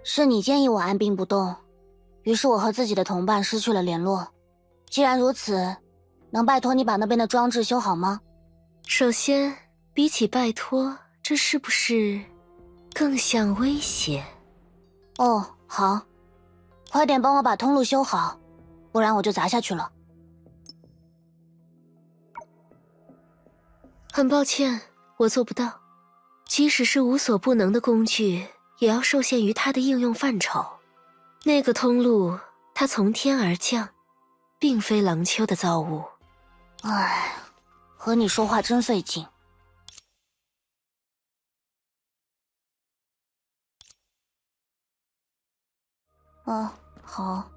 是你建议我按兵不动，于是我和自己的同伴失去了联络。既然如此，能拜托你把那边的装置修好吗？首先，比起拜托，这是不是更像威胁？哦，好，快点帮我把通路修好，不然我就砸下去了。很抱歉，我做不到。即使是无所不能的工具，也要受限于它的应用范畴。那个通路，它从天而降，并非狼丘的造物。唉，和你说话真费劲。好。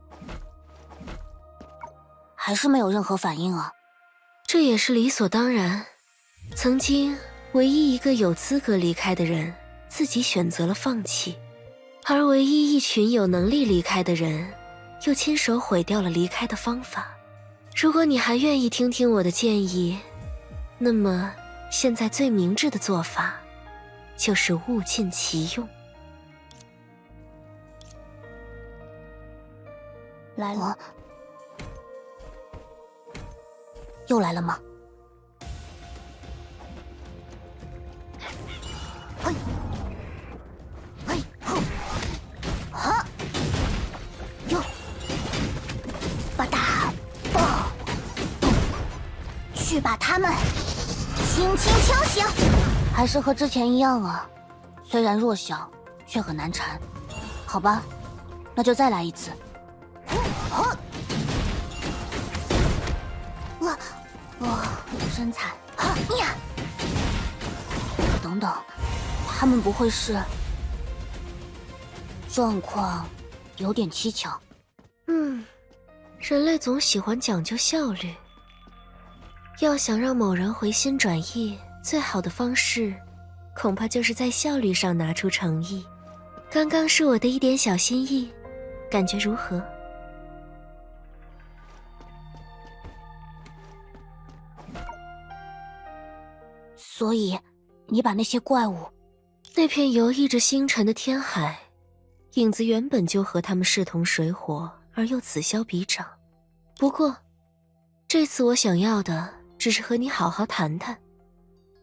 还是没有任何反应啊。这也是理所当然。曾经，唯一一个有资格离开的人，自己选择了放弃，而唯一一群有能力离开的人，又亲手毁掉了离开的方法。如果你还愿意听听我的建议，那么现在最明智的做法，就是物尽其用。来了。又来了吗？嘿，嘿，吼，哈，哟，吧嗒，爆，去把他们轻轻敲醒。还是和之前一样啊，虽然弱小，却很难缠。好吧，那就再来一次。哇，真惨！呀，等等，他们不会是……状况有点蹊跷。人类总喜欢讲究效率。要想让某人回心转意，最好的方式，恐怕就是在效率上拿出诚意。刚刚是我的一点小心意，感觉如何？所以，你把那些怪物……那片游弋着星辰的天海，影子原本就和他们势同水火，而又此消彼长。不过，这次我想要的只是和你好好谈谈。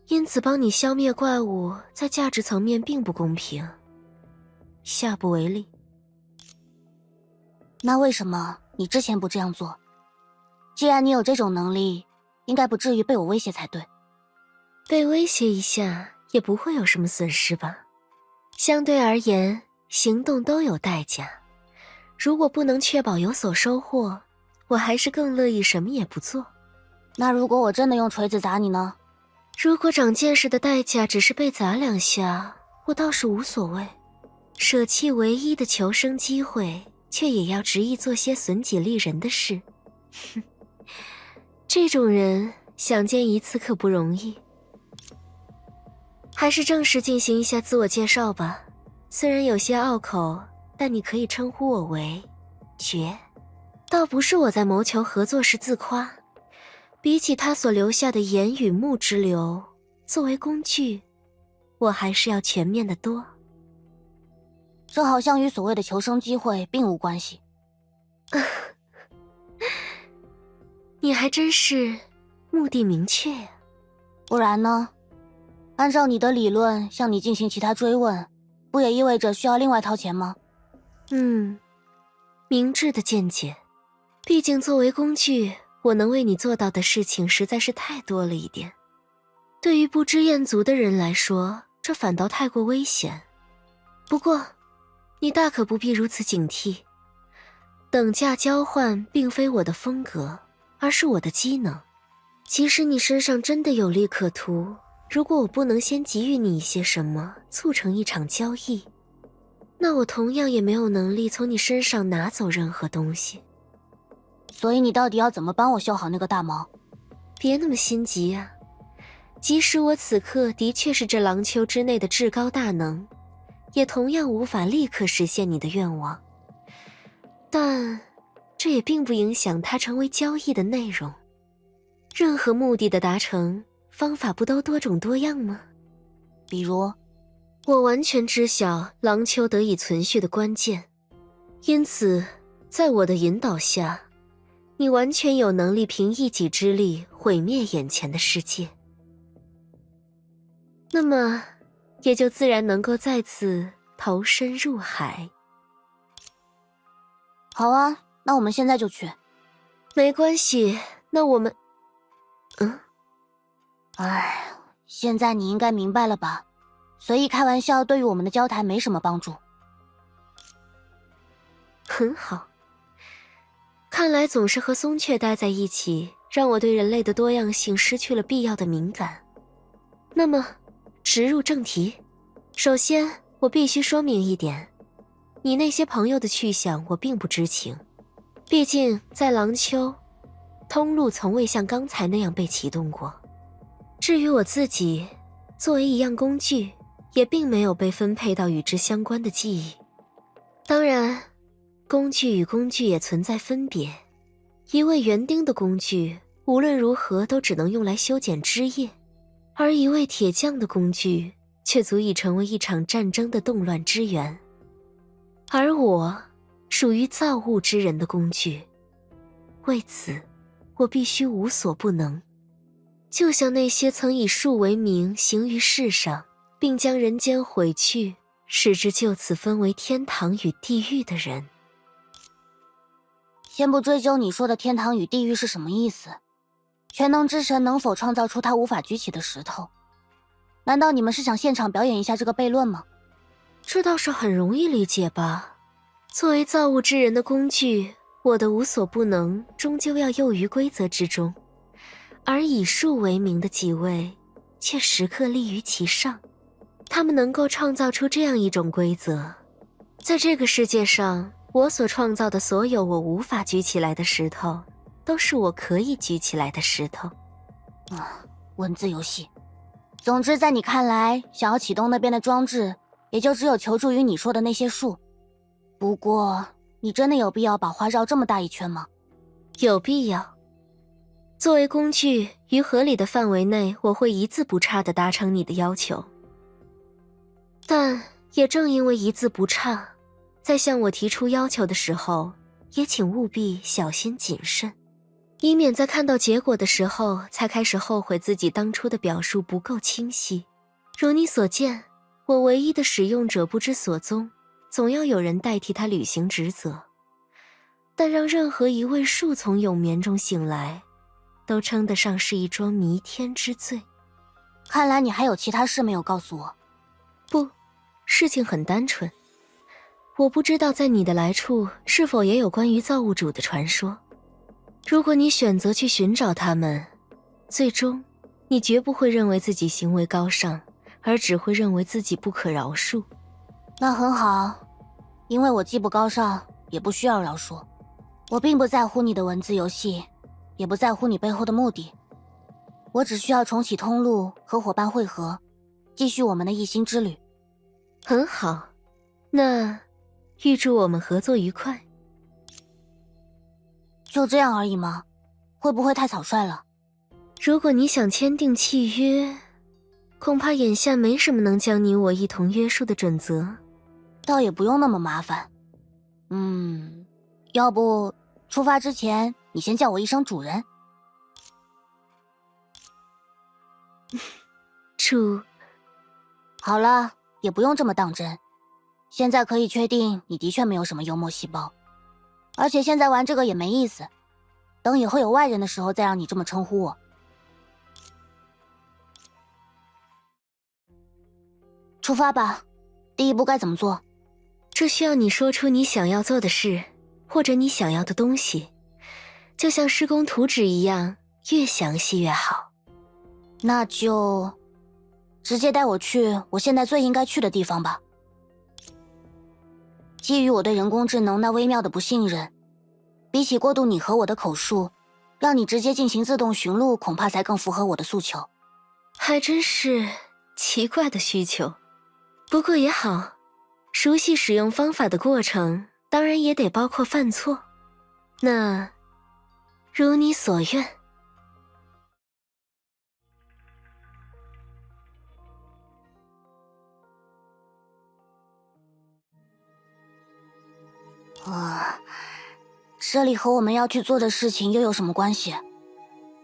因此帮你消灭怪物，在价值层面并不公平。下不为例。那为什么你之前不这样做？既然你有这种能力，应该不至于被我威胁才对。被威胁一下也不会有什么损失吧？相对而言，行动都有代价。如果不能确保有所收获，我还是更乐意什么也不做。那如果我真的用锤子砸你呢？如果长见识的代价只是被砸两下，我倒是无所谓。舍弃唯一的求生机会，却也要执意做些损己利人的事。哼，这种人想见一次可不容易。还是正式进行一下自我介绍吧。虽然有些拗口，但你可以称呼我为绝。倒不是我在谋求合作时自夸，比起他所留下的言与目之流，作为工具，我还是要全面的多。这好像与所谓的求生机会并无关系。你还真是目的明确呀。不然呢？按照你的理论，向你进行其他追问，不也意味着需要另外掏钱吗？明智的见解。毕竟作为工具，我能为你做到的事情实在是太多了一点。对于不知雁足的人来说，这反倒太过危险。不过，你大可不必如此警惕。等价交换并非我的风格，而是我的机能。即使你身上真的有利可图，如果我不能先给予你一些什么，促成一场交易，那我同样也没有能力从你身上拿走任何东西。所以你到底要怎么帮我修好那个大毛？别那么心急啊。即使我此刻的确是这狼丘之内的至高大能，也同样无法立刻实现你的愿望。但这也并不影响它成为交易的内容。任何目的的达成，方法不都多种多样吗？比如，我完全知晓廊丘得以存续的关键，因此在我的引导下，你完全有能力凭一己之力毁灭眼前的世界。那么也就自然能够再次投身入海。好啊，那我们现在就去。没关系，那我们……哎，现在你应该明白了吧？随意开玩笑对于我们的交谈没什么帮助。很好。看来总是和松雀待在一起，让我对人类的多样性失去了必要的敏感。那么，直入正题。首先，我必须说明一点，你那些朋友的去向我并不知情。毕竟，在廊丘，通路从未像刚才那样被启动过。至于我自己，作为一样工具，也并没有被分配到与之相关的记忆。当然，工具与工具也存在分别。一位园丁的工具，无论如何都只能用来修剪枝叶，而一位铁匠的工具，却足以成为一场战争的动乱之源。而我，属于造物之人的工具，为此，我必须无所不能。就像那些曾以树为名行于世上，并将人间毁去，使之就此分为天堂与地狱的人。先不追究你说的天堂与地狱是什么意思，全能之神能否创造出他无法举起的石头？难道你们是想现场表演一下这个悖论吗？这倒是很容易理解吧。作为造物之人的工具，我的无所不能终究要囿于规则之中，而以树为名的几位却时刻立于其上。他们能够创造出这样一种规则，在这个世界上，我所创造的所有我无法举起来的石头，都是我可以举起来的石头。文字游戏。总之，在你看来，想要启动那边的装置，也就只有求助于你说的那些树。不过，你真的有必要把花绕这么大一圈吗？有必要。作为工具，于合理的范围内，我会一字不差地达成你的要求。但也正因为一字不差，在向我提出要求的时候，也请务必小心谨慎，以免在看到结果的时候才开始后悔自己当初的表述不够清晰。如你所见，我唯一的使用者不知所踪，总要有人代替他履行职责。但让任何一位树从永眠中醒来，都称得上是一桩弥天之罪。看来你还有其他事没有告诉我。不，事情很单纯。我不知道在你的来处是否也有关于造物主的传说。如果你选择去寻找他们，最终你绝不会认为自己行为高尚，而只会认为自己不可饶恕。那很好，因为我既不高尚，也不需要饶恕。我并不在乎你的文字游戏，也不在乎你背后的目的。我只需要重启通路和伙伴会合，继续我们的一心之旅。很好，那预祝我们合作愉快。就这样而已吗？会不会太草率了？如果你想签订契约，恐怕眼下没什么能将你我一同约束的准则。倒也不用那么麻烦。要不出发之前你先叫我一声主人。好了，也不用这么当真。现在可以确定你的确没有什么幽默细胞，而且现在玩这个也没意思。等以后有外人的时候再让你这么称呼我。出发吧，第一步该怎么做？这需要你说出你想要做的事，或者你想要的东西，就像施工图纸一样，越详细越好。那就直接带我去我现在最应该去的地方吧。基于我对人工智能那微妙的不信任，比起过渡你和我的口述，让你直接进行自动寻路恐怕才更符合我的诉求。还真是奇怪的需求。不过也好，熟悉使用方法的过程当然也得包括犯错。那如你所愿。这里和我们要去做的事情又有什么关系？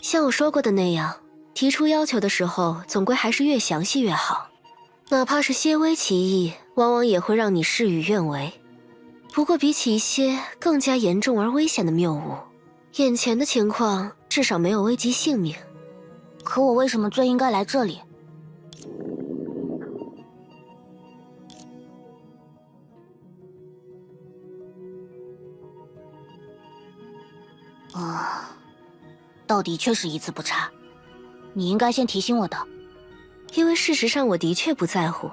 像我说过的那样，提出要求的时候，总归还是越详细越好。哪怕是些微歧义，往往也会让你事与愿违。不过比起一些更加严重而危险的谬误，眼前的情况至少没有危及性命。可我为什么最应该来这里？倒的确是一字不差，你应该先提醒我的。因为事实上我的确不在乎。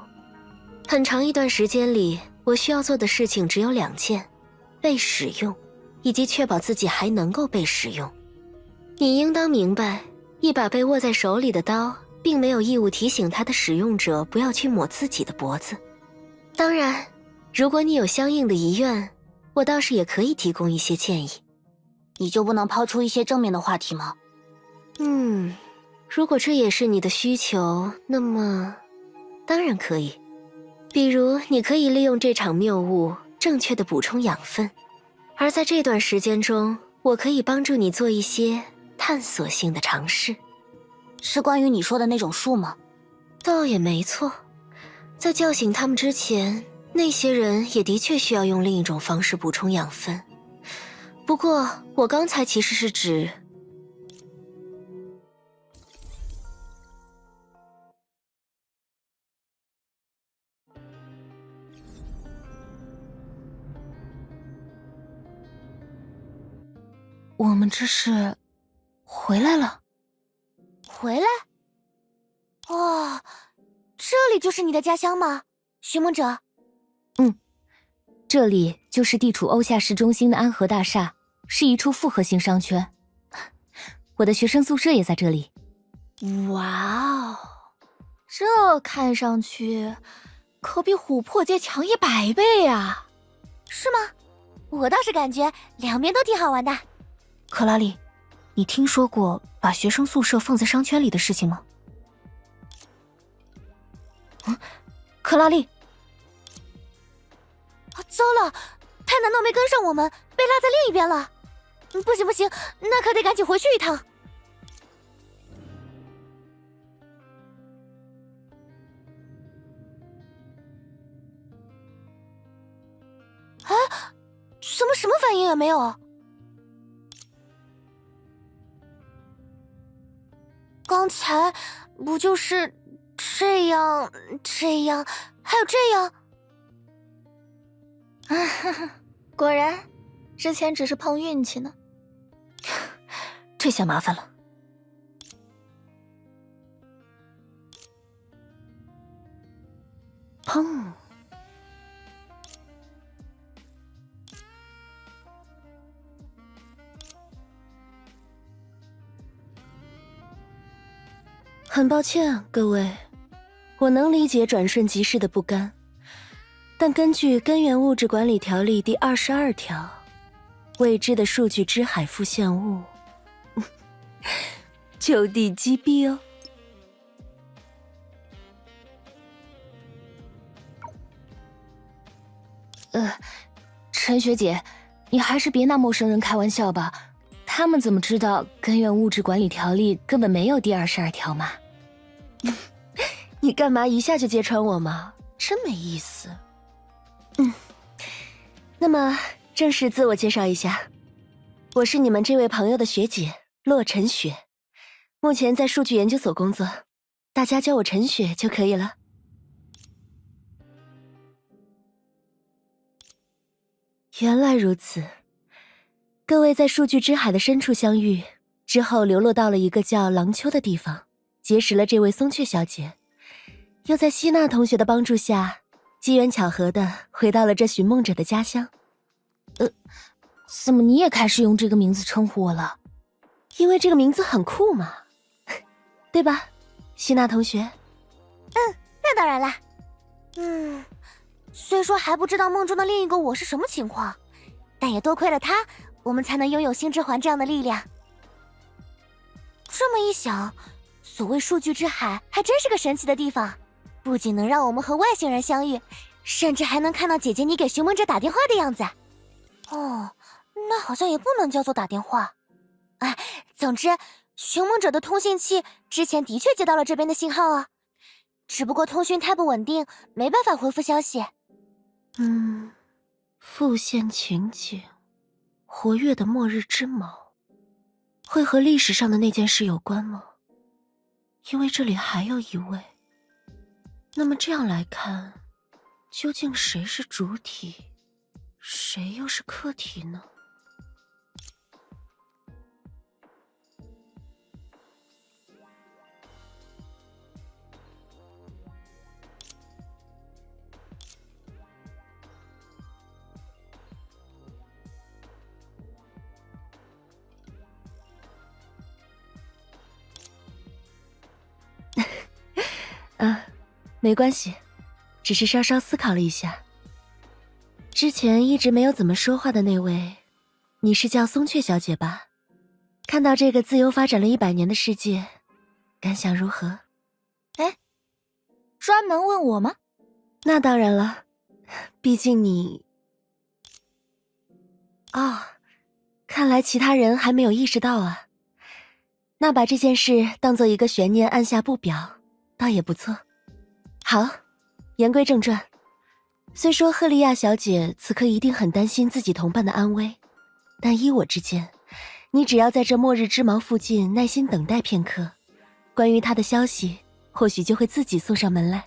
很长一段时间里，我需要做的事情只有2件：被使用，以及确保自己还能够被使用。你应当明白，一把被握在手里的刀，并没有义务提醒它的使用者不要去抹自己的脖子。当然，如果你有相应的遗愿，我倒是也可以提供一些建议。你就不能抛出一些正面的话题吗？如果这也是你的需求，那么当然可以。比如你可以利用这场谬误正确的补充养分，而在这段时间中，我可以帮助你做一些探索性的尝试。是关于你说的那种树吗？倒也没错，在叫醒他们之前，那些人也的确需要用另一种方式补充养分。不过我刚才其实是指我们这是回来了？回来？哦，这里就是你的家乡吗，寻梦者？这里就是地处欧夏市中心的安和大厦，是一处复合型商圈。我的学生宿舍也在这里。哇哦，这看上去可比琥珀街强100倍啊！是吗？我倒是感觉两边都挺好玩的。克拉丽，你听说过把学生宿舍放在商圈里的事情吗？克拉丽，糟了，他难道没跟上我们，被落在另一边了？不行不行，那可得赶紧回去一趟。哎，怎么什么反应也没有？刚才不就是这样，还有这样？果然，之前只是碰运气呢。这下麻烦了。砰！很抱歉啊，各位，我能理解转瞬即逝的不甘，但根据《根源物质管理条例》第22条，未知的数据之海复现物，就地击毙哦。陈学姐，你还是别拿陌生人开玩笑吧，他们怎么知道《根源物质管理条例》根本没有第22条嘛？你干嘛一下就揭穿我嘛？真没意思。那么正式自我介绍一下，我是你们这位朋友的学姐洛晨雪，目前在数据研究所工作，大家叫我陈雪就可以了。原来如此，各位在数据之海的深处相遇之后，流落到了一个叫廊丘的地方，结识了这位松雀小姐，又在希娜同学的帮助下，机缘巧合的回到了这寻梦者的家乡。怎么你也开始用这个名字称呼我了？因为这个名字很酷嘛，对吧，希娜同学？那当然啦。虽说还不知道梦中的另一个我是什么情况，但也多亏了他，我们才能拥有星之环这样的力量。这么一想，所谓数据之海还真是个神奇的地方，不仅能让我们和外星人相遇，甚至还能看到姐姐你给寻梦者打电话的样子。哦，那好像也不能叫做打电话。哎，总之，寻梦者的通信器之前的确接到了这边的信号啊，只不过通讯太不稳定，没办法回复消息。复现情景，活跃的末日之矛，会和历史上的那件事有关吗？因为这里还有一位。那么这样来看，究竟谁是主体，谁又是客体呢？没关系，只是稍稍思考了一下。之前一直没有怎么说话的那位，你是叫松雀小姐吧？看到这个自由发展了100年的世界，感想如何？哎，专门问我吗？那当然了，毕竟你……看来其他人还没有意识到啊。那把这件事当做一个悬念按下不表，倒也不错。好，言归正传。虽说赫利亚小姐此刻一定很担心自己同伴的安危，但依我之见，你只要在这末日之矛附近耐心等待片刻，关于她的消息或许就会自己送上门来。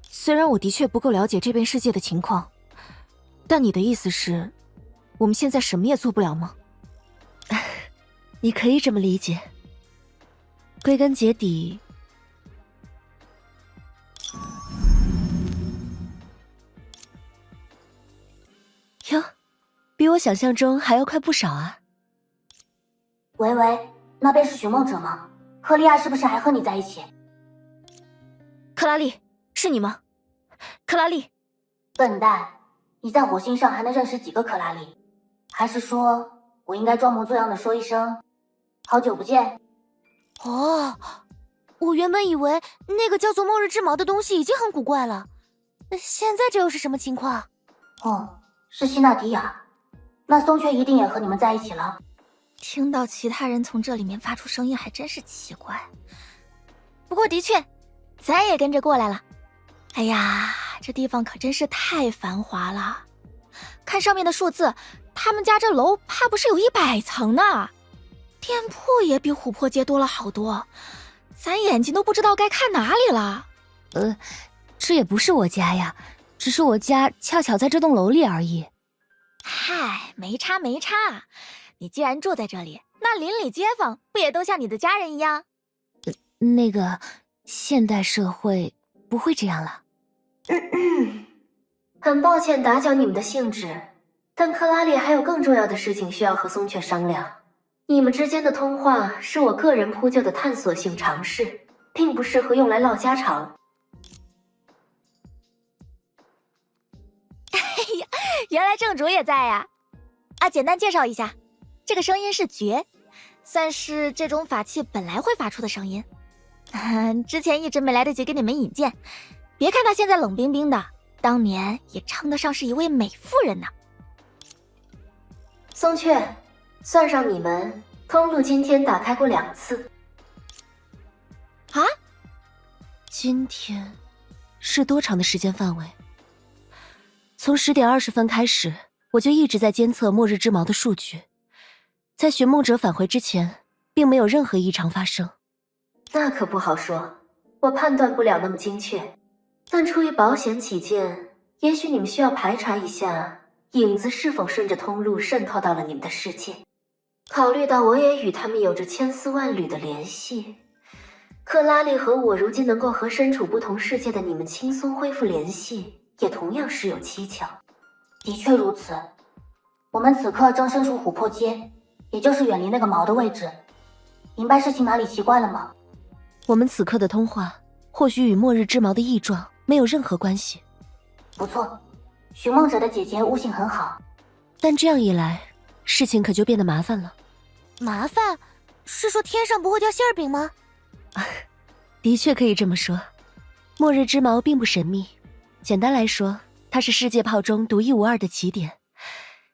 虽然我的确不够了解这边世界的情况，但你的意思是，我们现在什么也做不了吗？你可以这么理解。归根结底，哟，比我想象中还要快不少啊。喂，那边是寻梦者吗？赫利亚是不是还和你在一起？克拉丽，是你吗？克拉丽，笨蛋，你在火星上还能认识几个克拉丽？还是说我应该装模作样的说一声好久不见？哦，我原本以为那个叫做末日之矛的东西已经很古怪了，现在这又是什么情况？哦，是希纳迪亚，那松雀一定也和你们在一起了。听到其他人从这里面发出声音还真是奇怪，不过的确，咱也跟着过来了。哎呀，这地方可真是太繁华了，看上面的数字，他们家这楼怕不是有100层呢。店铺也比琥珀街多了好多，咱眼睛都不知道该看哪里了。这也不是我家呀，只是我家恰巧在这栋楼里而已。嗨，没差，你既然住在这里，那邻里街坊不也都像你的家人一样？那个，现代社会不会这样了。很抱歉打搅你们的兴致，但克拉丽还有更重要的事情需要和松雀商量。你们之间的通话是我个人铺就的探索性尝试，并不适合用来唠家常。哎呀，原来正主也在呀！简单介绍一下，这个声音是绝，算是这种法器本来会发出的声音。之前一直没来得及给你们引荐，别看她现在冷冰冰的，当年也称得上是一位美妇人呢。松雀，算上你们，通路今天打开过2次。啊？今天是多长的时间范围？从10点20分开始，我就一直在监测末日之矛的数据，在寻梦者返回之前，并没有任何异常发生。那可不好说，我判断不了那么精确，但出于保险起见，也许你们需要排查一下影子是否顺着通路渗透到了你们的世界。考虑到我也与他们有着千丝万缕的联系，克拉丽和我如今能够和身处不同世界的你们轻松恢复联系，也同样实有蹊跷。的确如此，我们此刻正身处琥珀街，也就是远离那个矛的位置。明白事情哪里奇怪了吗？我们此刻的通话，或许与末日之矛的异状没有任何关系。不错，寻梦者的姐姐悟性很好，但这样一来，事情可就变得麻烦了。麻烦？是说天上不会掉馅饼吗？的确可以这么说。末日之矛并不神秘，简单来说，它是世界炮中独一无二的起点。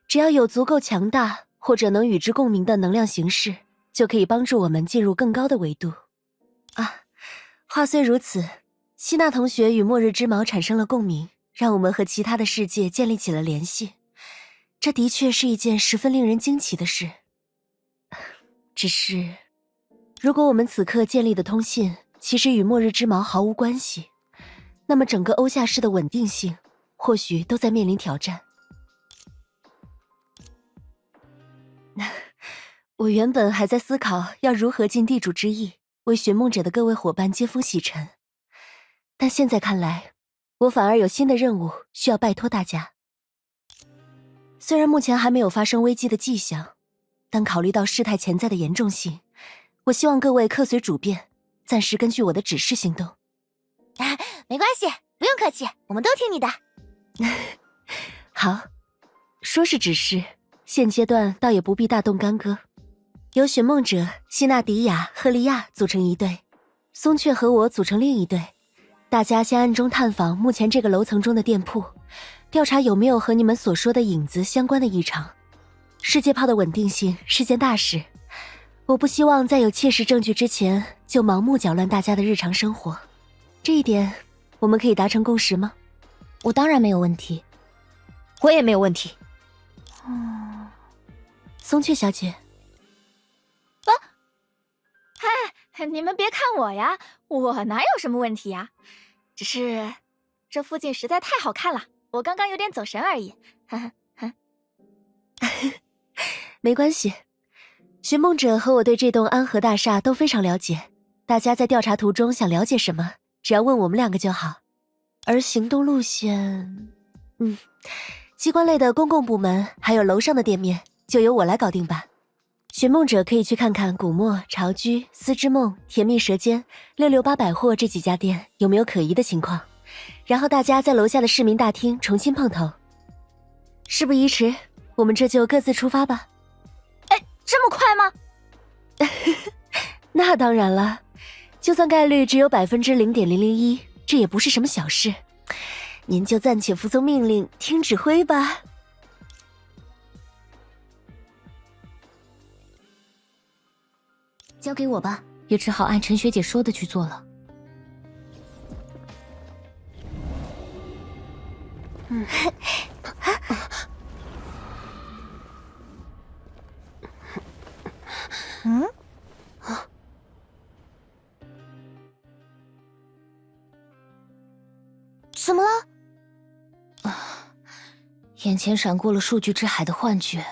只要有足够强大或者能与之共鸣的能量形式，就可以帮助我们进入更高的维度。啊，话虽如此，希娜同学与末日之矛产生了共鸣，让我们和其他的世界建立起了联系。这的确是一件十分令人惊奇的事。只是，如果我们此刻建立的通信其实与末日之矛毫无关系，那么整个欧夏市的稳定性或许都在面临挑战。我原本还在思考要如何尽地主之谊，为寻梦者的各位伙伴接风洗尘，但现在看来，我反而有新的任务需要拜托大家。虽然目前还没有发生危机的迹象，但考虑到事态潜在的严重性，我希望各位客随主便，暂时根据我的指示行动。没关系，不用客气，我们都听你的。好，说是指示，现阶段倒也不必大动干戈。由寻梦者、希纳迪亚、赫利亚组成一队，松雀和我组成另一队。大家先暗中探访目前这个楼层中的店铺，调查有没有和你们所说的影子相关的异常。世界炮的稳定性是件大事，我不希望在有切实证据之前就盲目搅乱大家的日常生活。这一点，我们可以达成共识吗？我当然没有问题。我也没有问题。松雀小姐。你们别看我呀，我哪有什么问题呀？只是这附近实在太好看了，我刚刚有点走神而已。没关系，寻梦者和我对这栋安和大厦都非常了解，大家在调查途中想了解什么，只要问我们两个就好。而行动路线，机关类的公共部门还有楼上的店面就由我来搞定吧。寻梦者可以去看看古墨、巢居、丝之梦、甜蜜舌尖、668百货这几家店有没有可疑的情况，然后大家在楼下的市民大厅重新碰头。事不宜迟，我们这就各自出发吧。这么快吗？那当然了，就算概率只有0.001%，这也不是什么小事。您就暂且服从命令，听指挥吧。交给我吧，也只好按陈学姐说的去做了。怎么了？眼前闪过了数据之海的幻觉，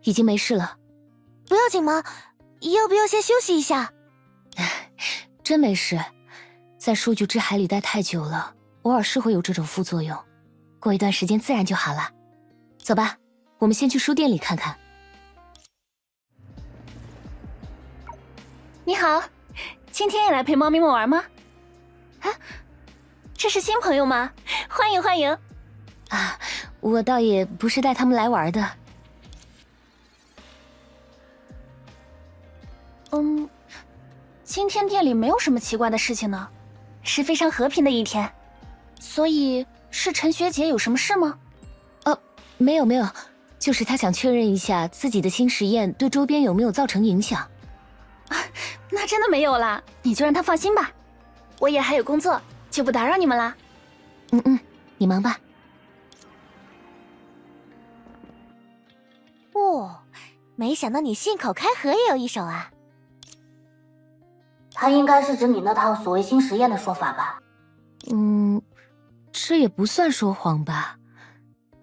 已经没事了。不要紧吗？要不要先休息一下？真没事，在数据之海里待太久了，偶尔是会有这种副作用，过一段时间自然就好了。走吧，我们先去书店里看看。你好，今天也来陪猫咪们玩吗？这是新朋友吗？欢迎欢迎。我倒也不是带他们来玩的。今天店里没有什么奇怪的事情呢，是非常和平的一天。所以是陈学姐有什么事吗？没有，就是他想确认一下自己的新实验对周边有没有造成影响。那真的没有啦，你就让他放心吧。我也还有工作，就不打扰你们啦。你忙吧。没想到你信口开河也有一手啊。他应该是指你那套所谓新实验的说法吧？这也不算说谎吧。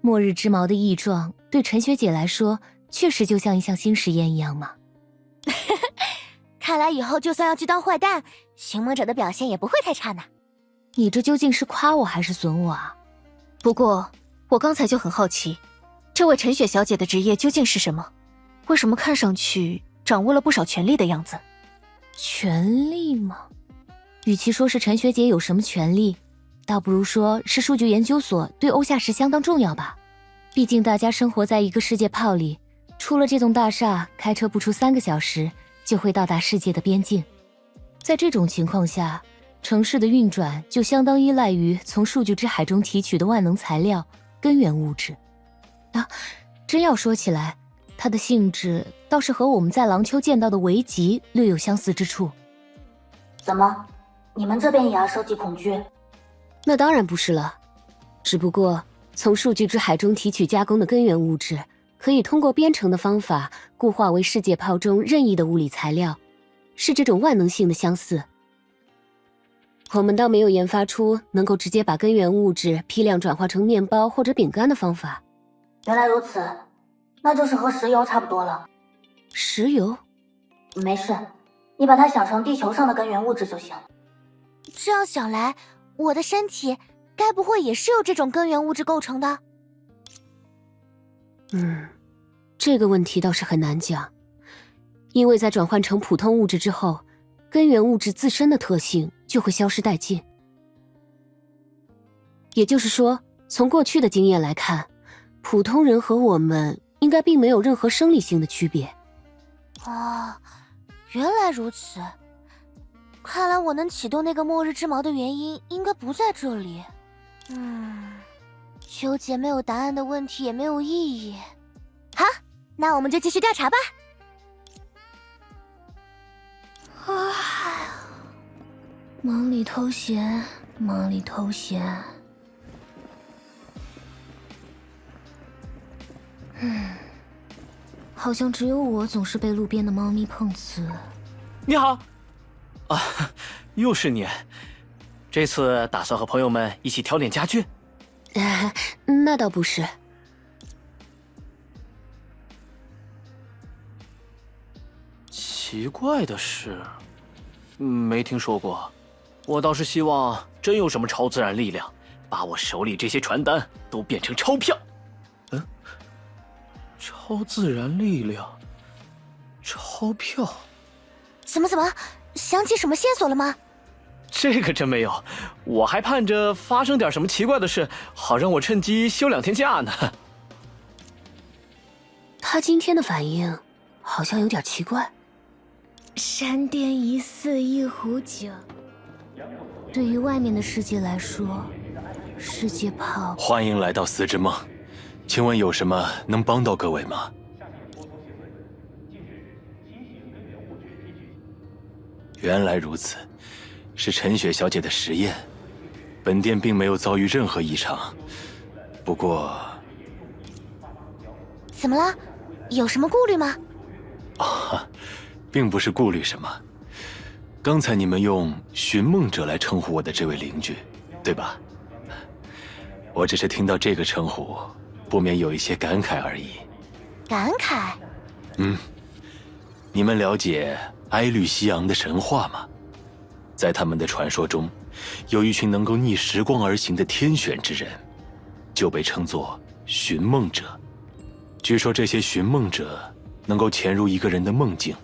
末日之矛的异状对陈学姐来说确实就像一项新实验一样嘛。看来以后就算要去当坏蛋，寻梦者的表现也不会太差呢。你这究竟是夸我还是损我啊？不过我刚才就很好奇，这位陈雪小姐的职业究竟是什么？为什么看上去掌握了不少权力的样子？权力吗？与其说是陈学姐有什么权力，倒不如说是数据研究所对欧夏市相当重要吧。毕竟大家生活在一个世界炮里，出了这栋大厦，开车不出3个小时就会到达世界的边境。在这种情况下，城市的运转就相当依赖于从数据之海中提取的万能材料、根源物质。真要说起来，它的性质倒是和我们在廊丘见到的维吉略有相似之处。怎么，你们这边也要收集恐惧？那当然不是了，只不过从数据之海中提取加工的根源物质，可以通过编程的方法固化为世界泡中任意的物理材料，是这种万能性的相似。我们倒没有研发出能够直接把根源物质批量转化成面包或者饼干的方法。原来如此，那就是和石油差不多了。石油？没事，你把它想成地球上的根源物质就行。这样想来，我的身体该不会也是由这种根源物质构成的？这个问题倒是很难讲，因为在转换成普通物质之后，根源物质自身的特性就会消失殆尽。也就是说，从过去的经验来看，普通人和我们应该并没有任何生理性的区别。原来如此。看来我能启动那个末日之矛的原因应该不在这里。纠结没有答案的问题也没有意义。好，那我们就继续调查吧。忙里偷闲，忙里偷闲。好像只有我总是被路边的猫咪碰瓷。你好，又是你。这次打算和朋友们一起挑点家具？那倒不是。奇怪的是，没听说过。我倒是希望真有什么超自然力量，把我手里这些传单都变成钞票。超自然力量，钞票。怎么？想起什么线索了吗？这个真没有，我还盼着发生点什么奇怪的事，好让我趁机休2天假呢。他今天的反应好像有点奇怪。山巅一寺一壶酒。对于外面的世界来说，世界泡。欢迎来到四之梦，请问有什么能帮到各位吗？原来如此，是陈雪小姐的实验。本店并没有遭遇任何异常，不过……怎么了？有什么顾虑吗？并不是顾虑什么。刚才你们用寻梦者来称呼我的这位邻居，对吧？我只是听到这个称呼，不免有一些感慨而已。感慨？你们了解埃律西昂的神话吗？在他们的传说中，有一群能够逆时光而行的天选之人，就被称作寻梦者。据说这些寻梦者能够潜入一个人的梦境，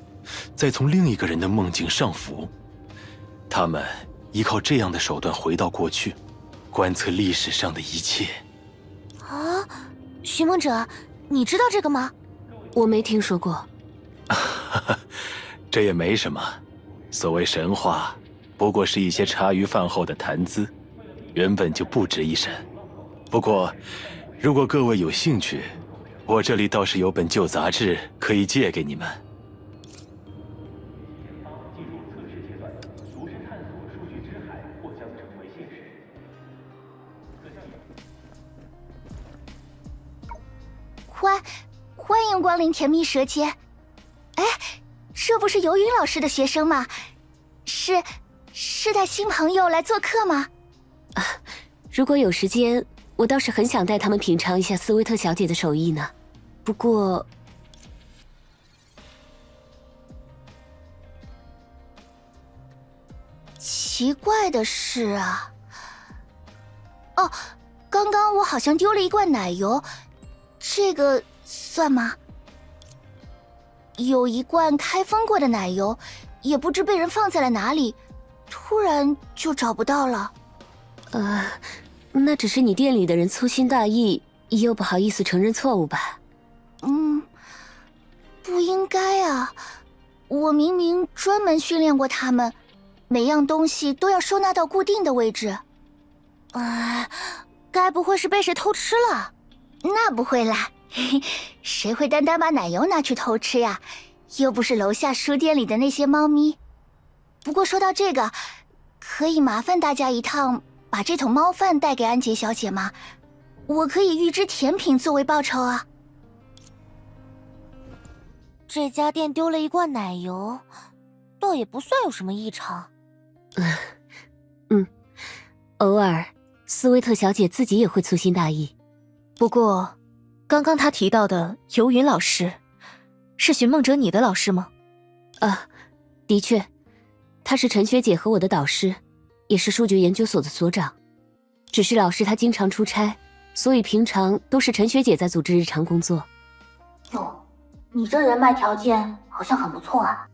再从另一个人的梦境上浮。他们依靠这样的手段回到过去，观测历史上的一切。寻梦者，你知道这个吗？我没听说过。这也没什么，所谓神话，不过是一些茶余饭后的谈资，原本就不值一审。不过，如果各位有兴趣，我这里倒是有本旧杂志可以借给你们。欢迎光临甜蜜蛇街。哎，这不是游云老师的学生吗？是带新朋友来做客吗？如果有时间，我倒是很想带他们品尝一下斯威特小姐的手艺呢。不过，奇怪的是啊，刚刚我好像丢了一罐奶油，这个算吗？有一罐开封过的奶油，也不知被人放在了哪里，突然就找不到了。那只是你店里的人粗心大意，又不好意思承认错误吧？不应该啊，我明明专门训练过他们，每样东西都要收纳到固定的位置。该不会是被谁偷吃了？那不会啦，谁会单单把奶油拿去偷吃呀？又不是楼下书店里的那些猫咪。不过说到这个，可以麻烦大家一趟，把这桶猫饭带给安杰小姐吗？我可以预支甜品作为报酬啊。这家店丢了一罐奶油，倒也不算有什么异常。偶尔，斯威特小姐自己也会粗心大意。不过，刚刚她提到的游云老师，是寻梦者你的老师吗？的确，她是陈学姐和我的导师，也是数据研究所的所长。只是老师他经常出差，所以平常都是陈学姐在组织日常工作。哟，你这人脉条件好像很不错啊。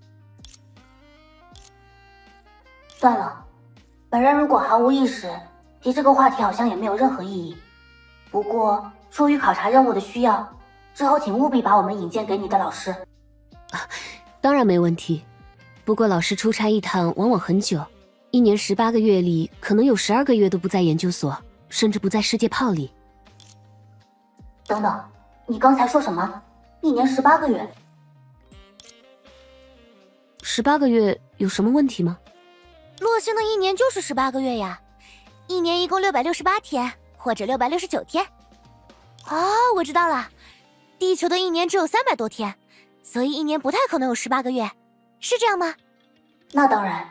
算了，本人如果毫无意识，提这个话题好像也没有任何意义。不过，出于考察任务的需要，之后请务必把我们引荐给你的老师。当然没问题。不过老师出差一趟往往很久，1年18个月里，可能有12个月都不在研究所，甚至不在世界炮里。等等，你刚才说什么？1年18个月？18个月有什么问题吗？洛星的1年就是18个月呀，1年一共668天，或者669天。我知道了，地球的1年只有300多天，所以1年不太可能有18个月，是这样吗？那当然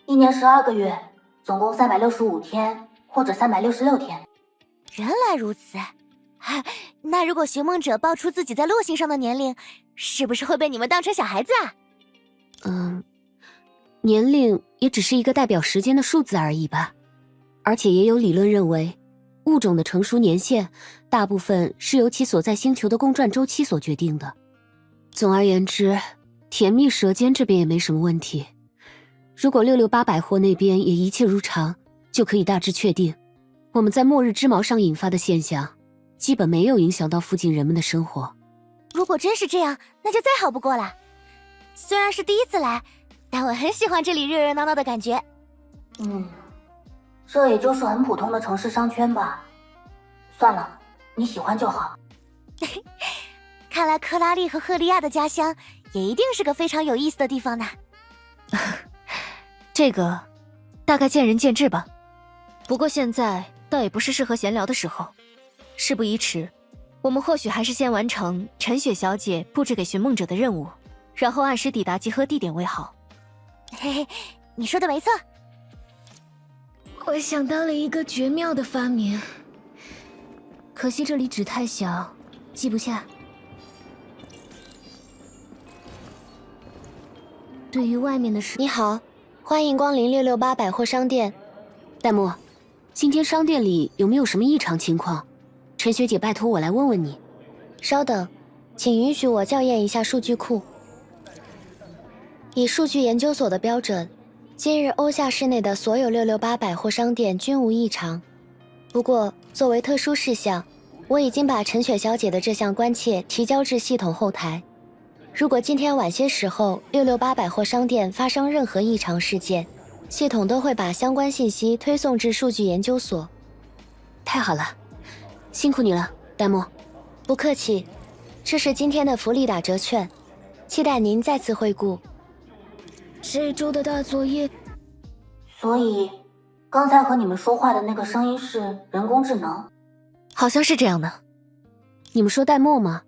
，1年12个月，总共365天，或者366天。原来如此。那如果寻梦者报出自己在洛星上的年龄，是不是会被你们当成小孩子啊？年龄也只是一个代表时间的数字而已吧。而且也有理论认为，物种的成熟年限大部分是由其所在星球的公转周期所决定的。总而言之，甜蜜舌尖这边也没什么问题。如果668百货那边也一切如常，就可以大致确定，我们在末日之矛上引发的现象，基本没有影响到附近人们的生活。如果真是这样，那就再好不过了。虽然是第一次来，但我很喜欢这里热热闹闹的感觉。这也就是很普通的城市商圈吧。算了，你喜欢就好。看来克拉丽和赫利亚的家乡也一定是个非常有意思的地方呢。这个大概见仁见智吧。不过现在倒也不是适合闲聊的时候。事不宜迟，我们或许还是先完成陈雪小姐布置给寻梦者的任务，然后按时抵达集合地点为好。嘿嘿，你说的没错。我想到了一个绝妙的发明，可惜这里纸太小，记不下。对于外面的事，你好，欢迎光临668百货商店。戴墨，今天商店里有没有什么异常情况？陈学姐拜托我来问问你。稍等，请允许我校验一下数据库。以数据研究所的标准，今日欧夏市内的所有668百货商店均无异常。不过，作为特殊事项，我已经把陈雪小姐的这项关切提交至系统后台。如果今天晚些时候668百货商店发生任何异常事件，系统都会把相关信息推送至数据研究所。太好了，辛苦你了，戴墨。不客气，这是今天的福利打折券，期待您再次惠顾。这周的大作业。所以，刚才和你们说话的那个声音是人工智能？好像是这样的。你们说戴墨吗？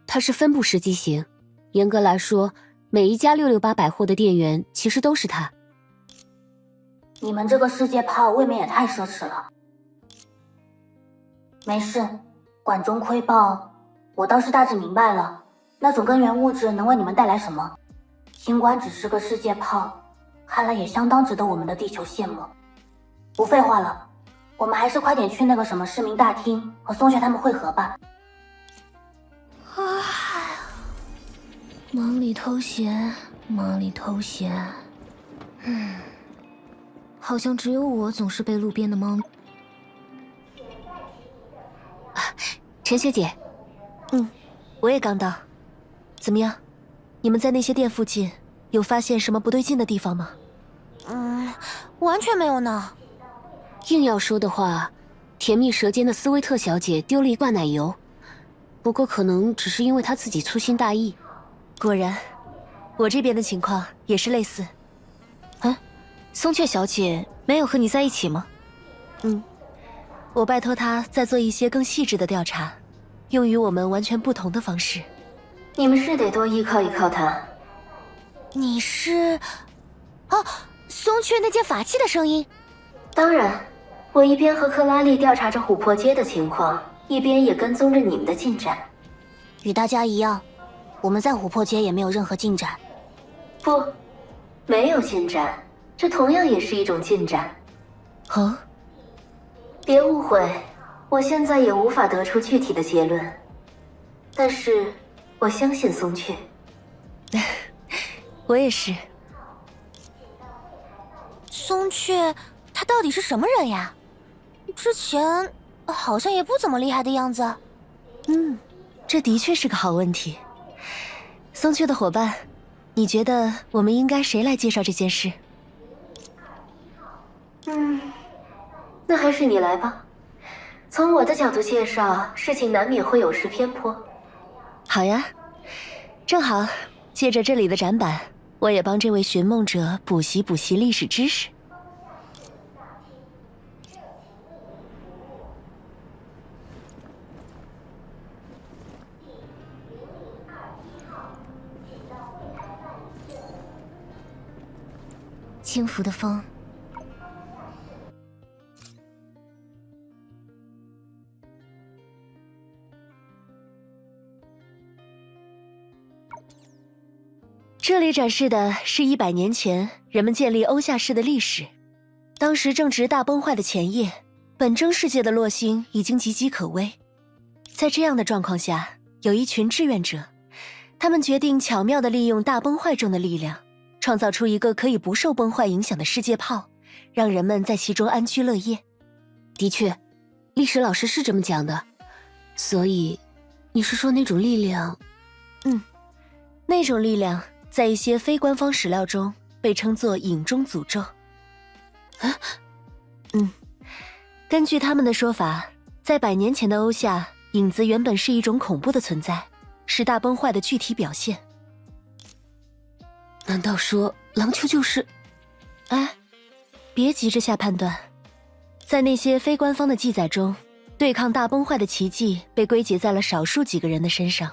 它是分布式机型，严格来说，每一家668百货的店员其实都是他。你们这个世界炮未免也太奢侈了。没事，管中窥豹，我倒是大致明白了，那种根源物质能为你们带来什么。尽管只是个世界炮，看来也相当值得我们的地球羡慕。不废话了，我们还是快点去那个什么市民大厅和松雪他们会合吧。忙里偷闲，忙里偷闲。好像只有我总是被路边的猫。陈学姐，我也刚到。怎么样？你们在那些店附近有发现什么不对劲的地方吗？完全没有呢。硬要说的话，甜蜜舌尖的斯威特小姐丢了一罐奶油，不过可能只是因为她自己粗心大意。果然，我这边的情况也是类似。松雀小姐没有和你在一起吗？我拜托她再做一些更细致的调查，用于我们完全不同的方式。你们是得多依靠依靠她。你是……哦，松雀那件法器的声音。当然，我一边和克拉丽调查着琥珀街的情况，一边也跟踪着你们的进展。与大家一样，我们在琥珀街也没有任何进展。不，没有进展，这同样也是一种进展。哦，别误会，我现在也无法得出具体的结论，但是我相信松雀。我也是。松雀，他到底是什么人呀？之前好像也不怎么厉害的样子。这的确是个好问题。松雀的伙伴，你觉得我们应该谁来介绍这件事？那还是你来吧。从我的角度介绍，事情难免会有失偏颇。好呀，正好借着这里的展板，我也帮这位寻梦者补习历史知识。轻拂的风，这里展示的是100年前人们建立欧夏市的历史。当时正值大崩坏的前夜，本征世界的洛星已经岌岌可危。在这样的状况下，有一群志愿者，他们决定巧妙地利用大崩坏中的力量，创造出一个可以不受崩坏影响的世界炮，让人们在其中安居乐业。的确，历史老师是这么讲的。所以，你是说那种力量？那种力量在一些非官方史料中被称作影中诅咒。根据他们的说法，在100年前的欧夏，影子原本是一种恐怖的存在，是大崩坏的具体表现。难道说狼丘就是？别急着下判断。在那些非官方的记载中，对抗大崩坏的奇迹被归结在了少数几个人的身上，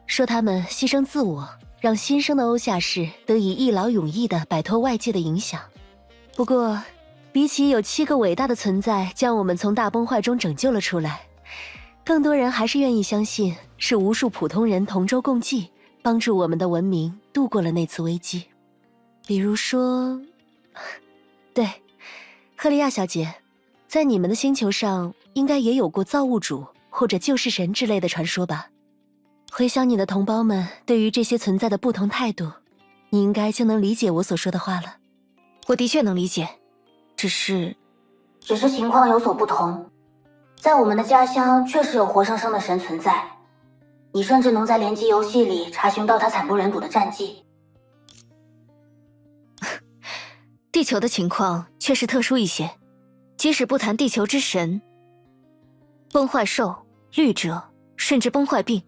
说他们牺牲自我，让新生的欧夏市得以一劳永逸地摆脱外界的影响。不过，比起有7个伟大的存在将我们从大崩坏中拯救了出来，更多人还是愿意相信是无数普通人同舟共济，帮助我们的文明度过了那次危机。比如说，对，赫利亚小姐，在你们的星球上应该也有过造物主或者救世神之类的传说吧？回想你的同胞们对于这些存在的不同态度，你应该就能理解我所说的话了。我的确能理解，只是情况有所不同。在我们的家乡确实有活生生的神存在，你甚至能在联机游戏里查询到他惨不忍睹的战绩。地球的情况确实特殊一些，即使不谈地球之神，崩坏兽、律者，甚至崩坏病，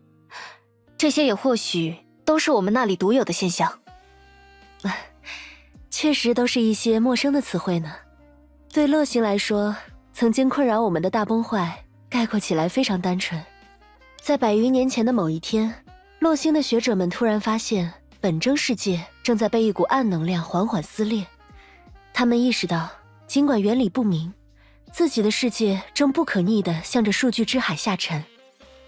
这些也或许都是我们那里独有的现象。确实都是一些陌生的词汇呢。对乐星来说，曾经困扰我们的大崩坏概括起来非常单纯。在100余年前的某一天，洛星的学者们突然发现本征世界正在被一股暗能量缓缓撕裂。他们意识到，尽管原理不明，自己的世界正不可逆地向着数据之海下沉。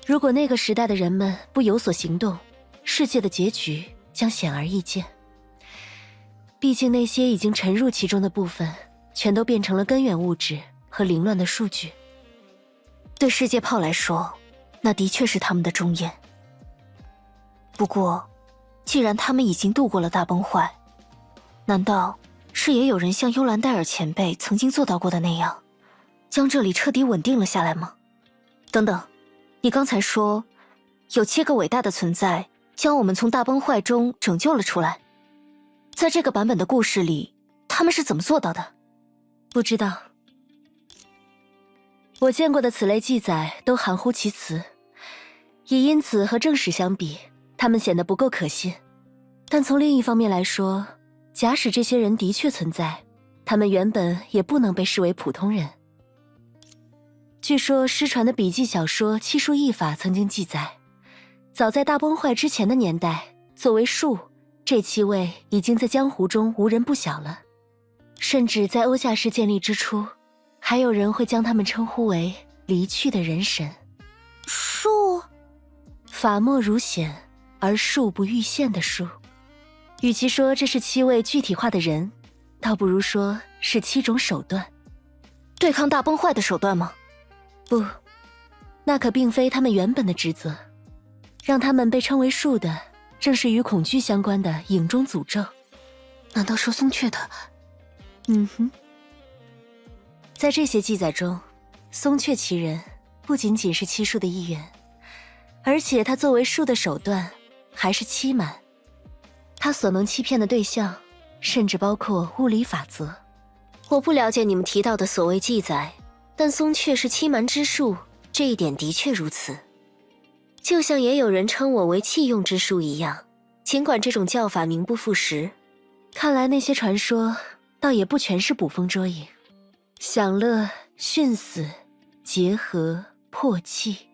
如果那个时代的人们不有所行动，世界的结局将显而易见。毕竟那些已经沉入其中的部分，全都变成了根源物质和凌乱的数据。对世界炮来说，那的确是他们的终焉。不过，既然他们已经度过了大崩坏，难道是也有人像幽兰戴尔前辈曾经做到过的那样，将这里彻底稳定了下来吗？等等，你刚才说有7个伟大的存在将我们从大崩坏中拯救了出来，在这个版本的故事里，他们是怎么做到的？不知道。我见过的此类记载都含糊其辞，也因此和正史相比，他们显得不够可信。但从另一方面来说，假使这些人的确存在，他们原本也不能被视为普通人。据说失传的笔记小说《七术异法》曾经记载，早在大崩坏之前的年代，作为术，这7位已经在江湖中无人不晓了。甚至在欧夏氏建立之初，还有人会将他们称呼为离去的人神。术，法莫如显，而术不逾现的术。与其说这是7位具体化的人，倒不如说是7种手段。对抗大崩坏的手段吗？不，那可并非他们原本的职责。让他们被称为术的，正是与恐惧相关的影中诅咒。难道说松雀的？在这些记载中，松雀其人不仅仅是七术的一员，而且他作为术的手段还是欺瞒。他所能欺骗的对象，甚至包括物理法则。我不了解你们提到的所谓记载，但松雀是欺瞒之术，这一点的确如此。就像也有人称我为弃用之术一样，尽管这种叫法名不副实。看来那些传说倒也不全是捕风捉影。享乐、殉死、结合、破气、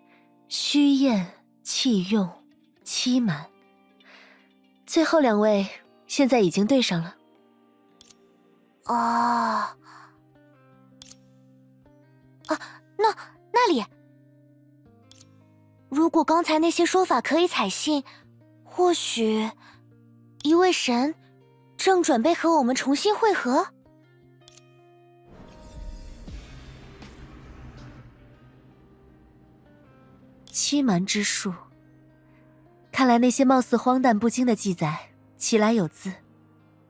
虚验、弃用、欺瞒，最后2位现在已经对上了。那里。如果刚才那些说法可以采信，或许一位神正准备和我们重新会合。欺瞒之术，看来那些貌似荒诞不经的记载，其来有自。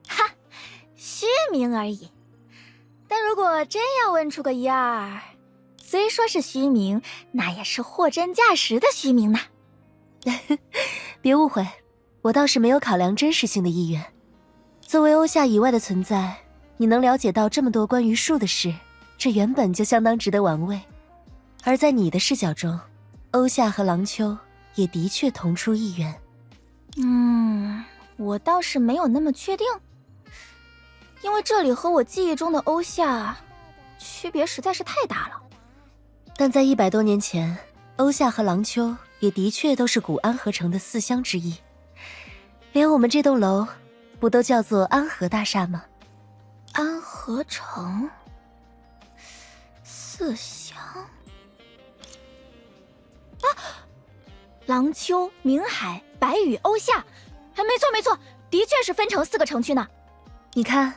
哈，虚名而已。但如果真要问出个一二，虽说是虚名，那也是货真价实的虚名呢。别误会，我倒是没有考量真实性的意愿。作为欧夏以外的存在，你能了解到这么多关于术的事，这原本就相当值得玩味。而在你的视角中，欧夏和郎秋也的确同出一源。我倒是没有那么确定，因为这里和我记忆中的欧夏区别实在是太大了。但在100多年前，欧夏和郎秋也的确都是古安和城的4乡之一。连我们这栋楼不都叫做安和大厦吗？安和城4乡啊，郎秋、明海、白羽、欧夏，没错，的确是分成4个城区呢。你看，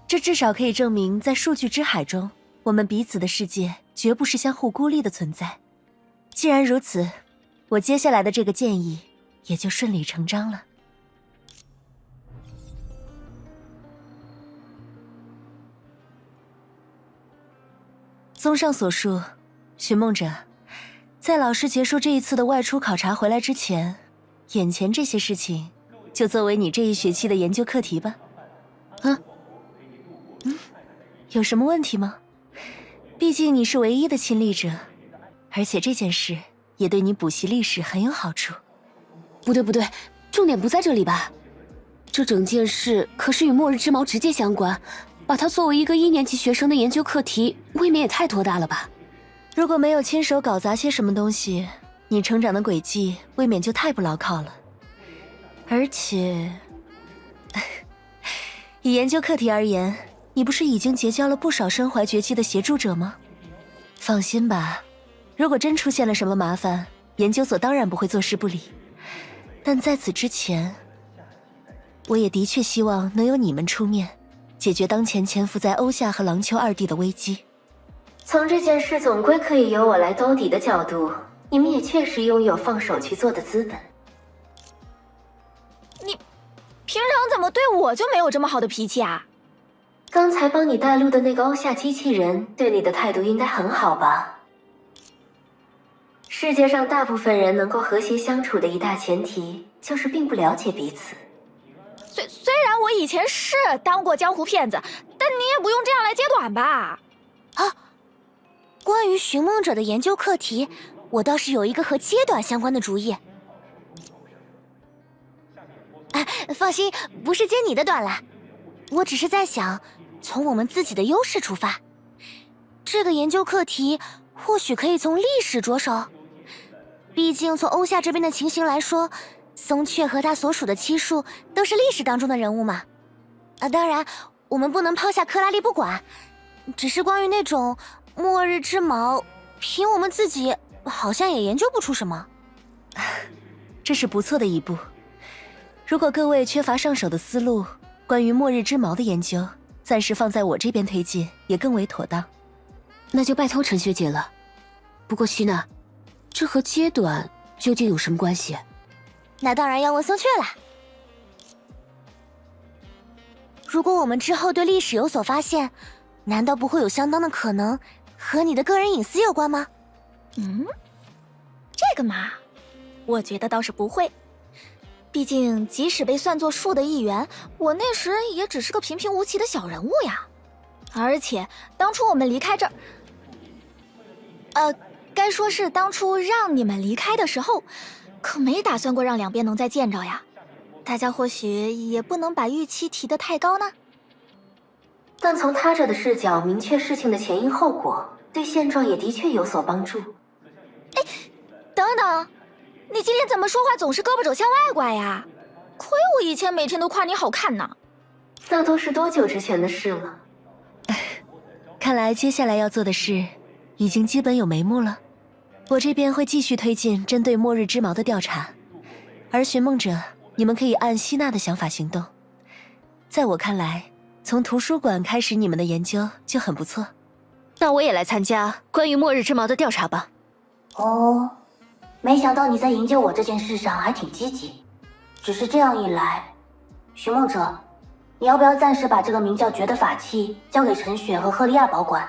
这至少可以证明，在数据之海中，我们彼此的世界绝不是相互孤立的存在。既然如此，我接下来的这个建议也就顺理成章了。综上所述，寻梦者，在老师结束这一次的外出考察回来之前，眼前这些事情就作为你这一学期的研究课题吧。有什么问题吗？毕竟你是唯一的亲历者，而且这件事也对你补习历史很有好处。不对，重点不在这里吧？这整件事可是与末日之矛直接相关，把它作为一个1年级学生的研究课题，未免也太拖大了吧？如果没有亲手搞砸些什么东西，你成长的轨迹未免就太不牢靠了。而且，以研究课题而言，你不是已经结交了不少身怀绝技的协助者吗？放心吧，如果真出现了什么麻烦，研究所当然不会坐视不理。但在此之前，我也的确希望能由你们出面，解决当前潜伏在欧夏和郎秋2地的危机。从这件事总归可以由我来兜底的角度，你们也确实拥有放手去做的资本。你平常怎么对我就没有这么好的脾气啊？刚才帮你带路的那个欧夏机器人对你的态度应该很好吧？世界上大部分人能够和谐相处的一大前提，就是并不了解彼此。虽然我以前是当过江湖骗子，但但你也不用这样来揭短吧？关于寻梦者的研究课题，我倒是有一个和揭短相关的主意。放心，不是揭你的短了，我只是在想，从我们自己的优势出发，这个研究课题或许可以从历史着手。毕竟从欧夏这边的情形来说，松雀和他所属的七术都是历史当中的人物嘛。当然，我们不能抛下克拉丽不管，只是关于那种末日之矛，凭我们自己好像也研究不出什么。这是不错的一步。如果各位缺乏上手的思路，关于末日之矛的研究，暂时放在我这边推进，也更为妥当。那就拜托陈学姐了。不过希娜，这和揭短究竟有什么关系？那当然要问松雀了。如果我们之后对历史有所发现，难道不会有相当的可能和你的个人隐私有关吗？这个嘛，我觉得倒是不会。毕竟，即使被算作树的一员，我那时也只是个平平无奇的小人物呀。而且，当初我们离开这儿，该说是当初让你们离开的时候，可没打算过让两边能再见着呀。大家或许也不能把预期提得太高呢。但从他者的视角明确事情的前因后果，对现状也的确有所帮助。等等，你今天怎么说话总是胳膊肘向外拐呀？亏我以前每天都夸你好看呢。那都是多久之前的事了？看来接下来要做的事已经基本有眉目了。我这边会继续推进针对末日之矛的调查，而寻梦者，你们可以按希娜的想法行动。在我看来，从图书馆开始你们的研究就很不错。那我也来参加关于末日之矛的调查吧。哦，没想到你在营救我这件事上还挺积极。只是这样一来，寻梦者，你要不要暂时把这个名叫绝的法器交给陈雪和赫利亚保管？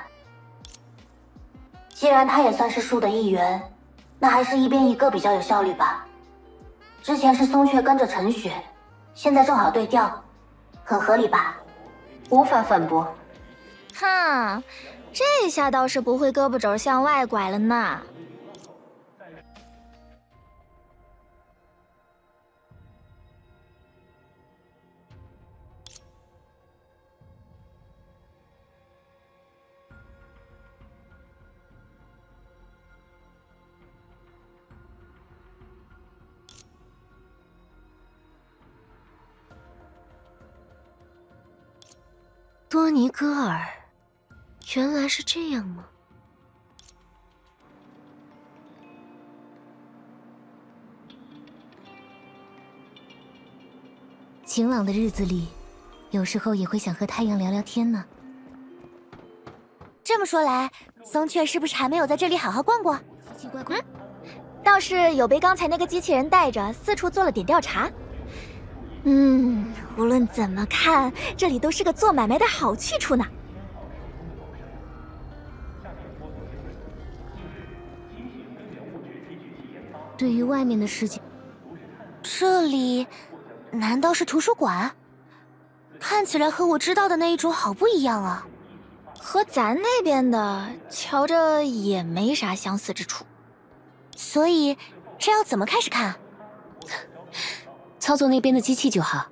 既然他也算是树的一员，那还是一边一个比较有效率吧。之前是松雀跟着陈雪，现在正好对调，很合理吧？无法反驳。哈，这下倒是不会胳膊肘向外拐了呢。多尼戈尔，原来是这样吗？晴朗的日子里，有时候也会想和太阳聊聊天呢。这么说来，松雀是不是还没有在这里好好逛逛？奇奇怪怪。倒是有被刚才那个机器人带着四处做了点调查。无论怎么看，这里都是个做买卖的好去处呢。对于外面的世界，这里难道是图书馆？看起来和我知道的那一种好不一样啊。和咱那边的瞧着也没啥相似之处。所以这要怎么开始看？操作那边的机器就好。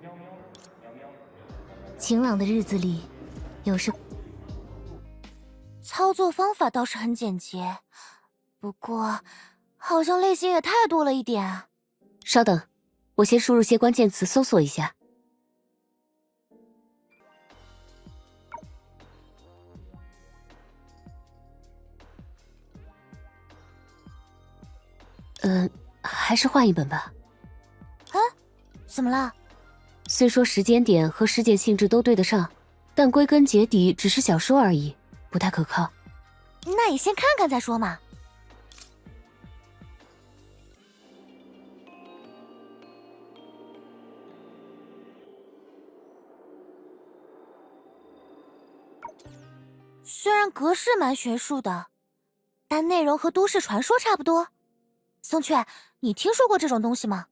晴朗的日子里，有时操作方法倒是很简洁，不过好像类型也太多了一点。稍等，我先输入些关键词搜索一下。还是换一本吧。怎么了？虽说时间点和事件性质都对得上，但归根结底只是小说而已，不太可靠。那也先看看再说嘛。虽然格式蛮学术的，但内容和都市传说差不多。松雀，你听说过这种东西吗？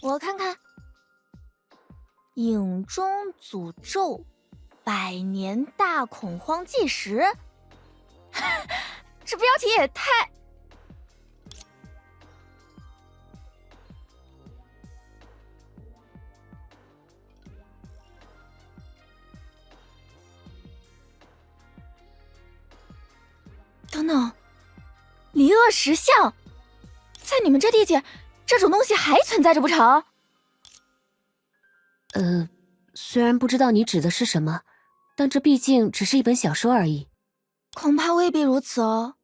我看看，影中诅咒，100年大恐慌纪实，这标题也太……等等，离恶石像，在你们这地界，这种东西还存在着不成？虽然不知道你指的是什么，但这毕竟只是一本小说而已。恐怕未必如此哦。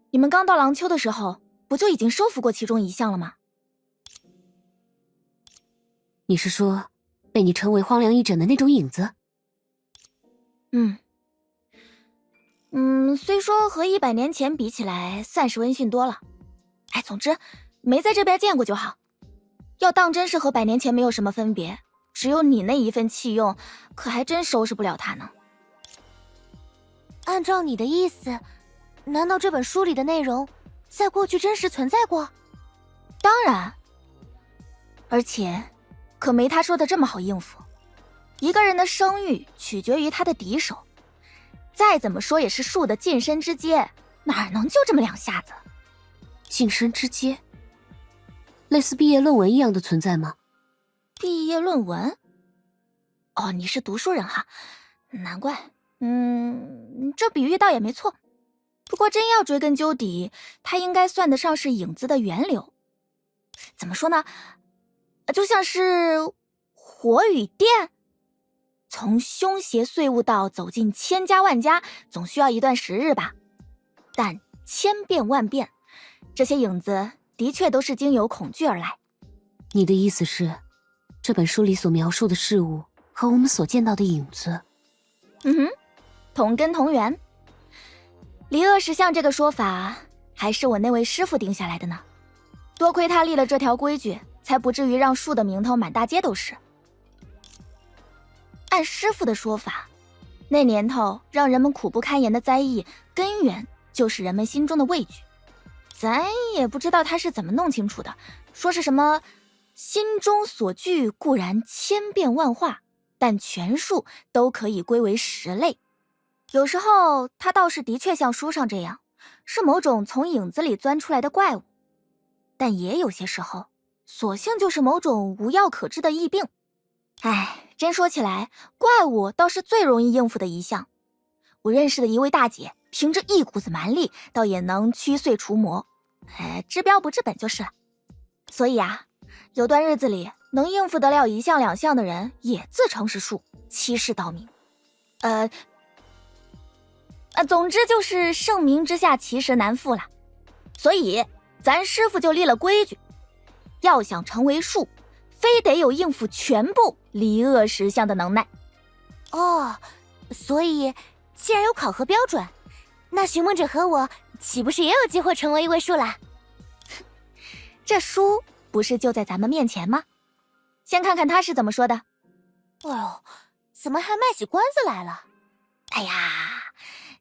你们刚到廊丘的时候，不就已经收服过其中一项了吗？你是说，被你称为荒凉一枕的那种影子？虽说和100年前比起来，算是温驯多了。哎，总之，没在这边见过就好。要当真是和100年前没有什么分别，只有你那一份器用，可还真收拾不了他呢。按照你的意思，难道这本书里的内容在过去真实存在过？当然，而且可没他说的这么好应付。一个人的声誉取决于他的敌手，再怎么说也是树的近身之阶，哪能就这么2下子？近身之阶，类似毕业论文一样的存在吗？毕业论文？哦，你是读书人哈，难怪。这比喻倒也没错。不过真要追根究底，它应该算得上是影子的源流。怎么说呢？就像是火与电，从凶邪碎物到走进千家万家，总需要一段时日吧。但千变万变，这些影子的确都是经由恐惧而来。你的意思是，这本书里所描述的事物和我们所见到的影子，同根同源。离恶石像这个说法，还是我那位师傅定下来的呢。多亏他立了这条规矩，才不至于让树的名头满大街都是。按师傅的说法，那年头让人们苦不堪言的灾异，根源就是人们心中的畏惧。咱也不知道他是怎么弄清楚的，说是什么心中所惧固然千变万化，但全数都可以归为10类。有时候他倒是的确像书上这样，是某种从影子里钻出来的怪物，但也有些时候索性就是某种无药可治的疫病。哎，真说起来，怪物倒是最容易应付的一项。我认识的一位大姐，凭着一股子蛮力，倒也能驱祟除魔，治标不治本就是了。所以啊，有段日子里能应付得了1项2项的人，也自称是术，欺世盗名。总之就是盛名之下其实难副了。所以咱师傅就立了规矩，要想成为术，非得有应付全部离恶石像的能耐。哦，所以既然有考核标准，那寻梦者和我岂不是也有机会成为一位术啦？这书不是就在咱们面前吗？先看看他是怎么说的。哎呦，怎么还卖起关子来了？哎呀，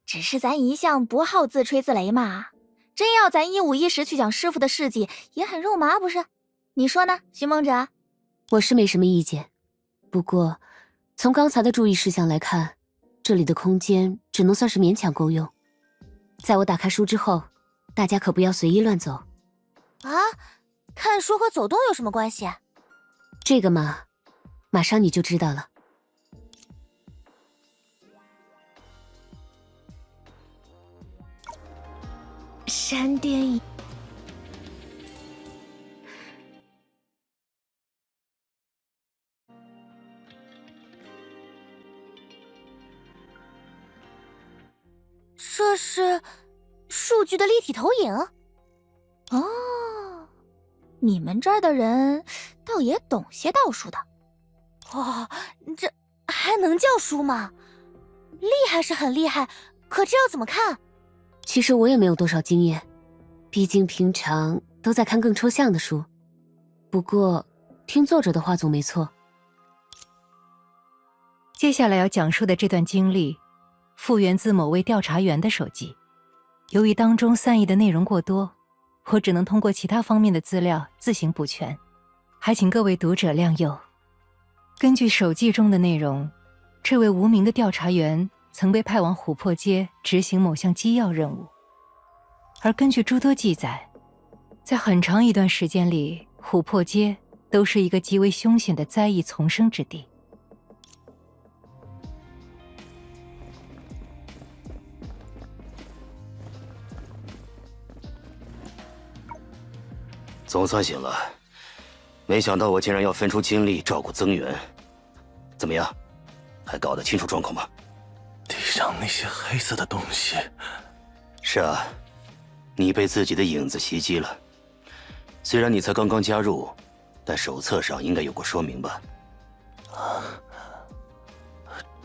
只是咱一向不好自吹自擂嘛，真要咱一五一十去讲师傅的事迹，也很肉麻不是？你说呢，寻梦者？我是没什么意见，不过从刚才的注意事项来看，这里的空间只能算是勉强够用。在我打开书之后，大家可不要随意乱走。啊，看书和走动有什么关系？这个嘛，马上你就知道了。山巅影，这是数据的立体投影。哦，你们这儿的人倒也懂些道术的。哦，这还能叫书吗？厉害是很厉害，可这要怎么看？其实我也没有多少经验，毕竟平常都在看更抽象的书。不过听作者的话总没错。接下来要讲述的这段经历，复源自某位调查员的手记。由于当中散佚的内容过多，我只能通过其他方面的资料自行补全。还请各位读者谅宥。根据手记中的内容，这位无名的调查员曾被派往琥珀街执行某项机要任务，而根据诸多记载，在很长一段时间里，琥珀街都是一个极为凶险的灾异丛生之地。总算醒了，没想到我竟然要分出精力照顾增援。怎么样，还搞得清楚状况吗？地上那些黑色的东西……是啊，你被自己的影子袭击了。虽然你才刚刚加入，但手册上应该有过说明吧？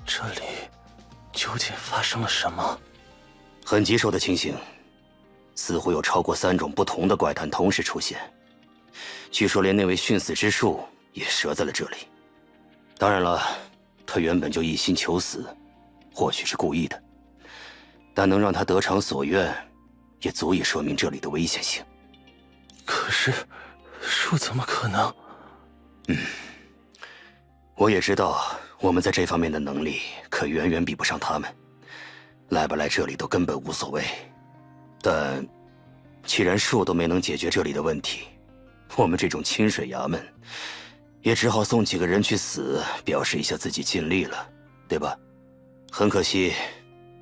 这里究竟发生了什么？很棘手的情形，似乎有超过3种不同的怪谈同时出现。据说连那位殉死之术也折在了这里。当然了，他原本就一心求死，或许是故意的，但能让他得偿所愿，也足以说明这里的危险性。可是树怎么可能……我也知道我们在这方面的能力可远远比不上他们，来不来这里都根本无所谓。但既然树都没能解决这里的问题，我们这种清水衙门也只好送几个人去死，表示一下自己尽力了，对吧？很可惜，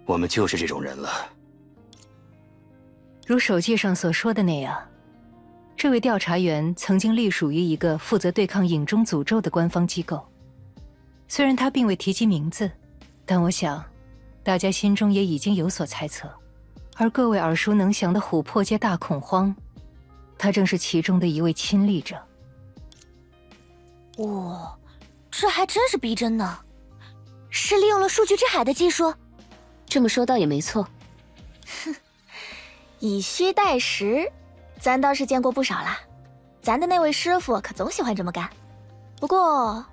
我们就是这种人了。如手记上所说的那样，这位调查员曾经隶属于一个负责对抗影中诅咒的官方机构。虽然他并未提及名字，但我想大家心中也已经有所猜测。而各位耳熟能详的琥珀街大恐慌，他正是其中的一位亲历者。哇，这还真是逼真呢，是利用了数据之海的技术。这么说倒也没错。以虚代实，咱倒是见过不少啦。咱的那位师傅可总喜欢这么干。不过，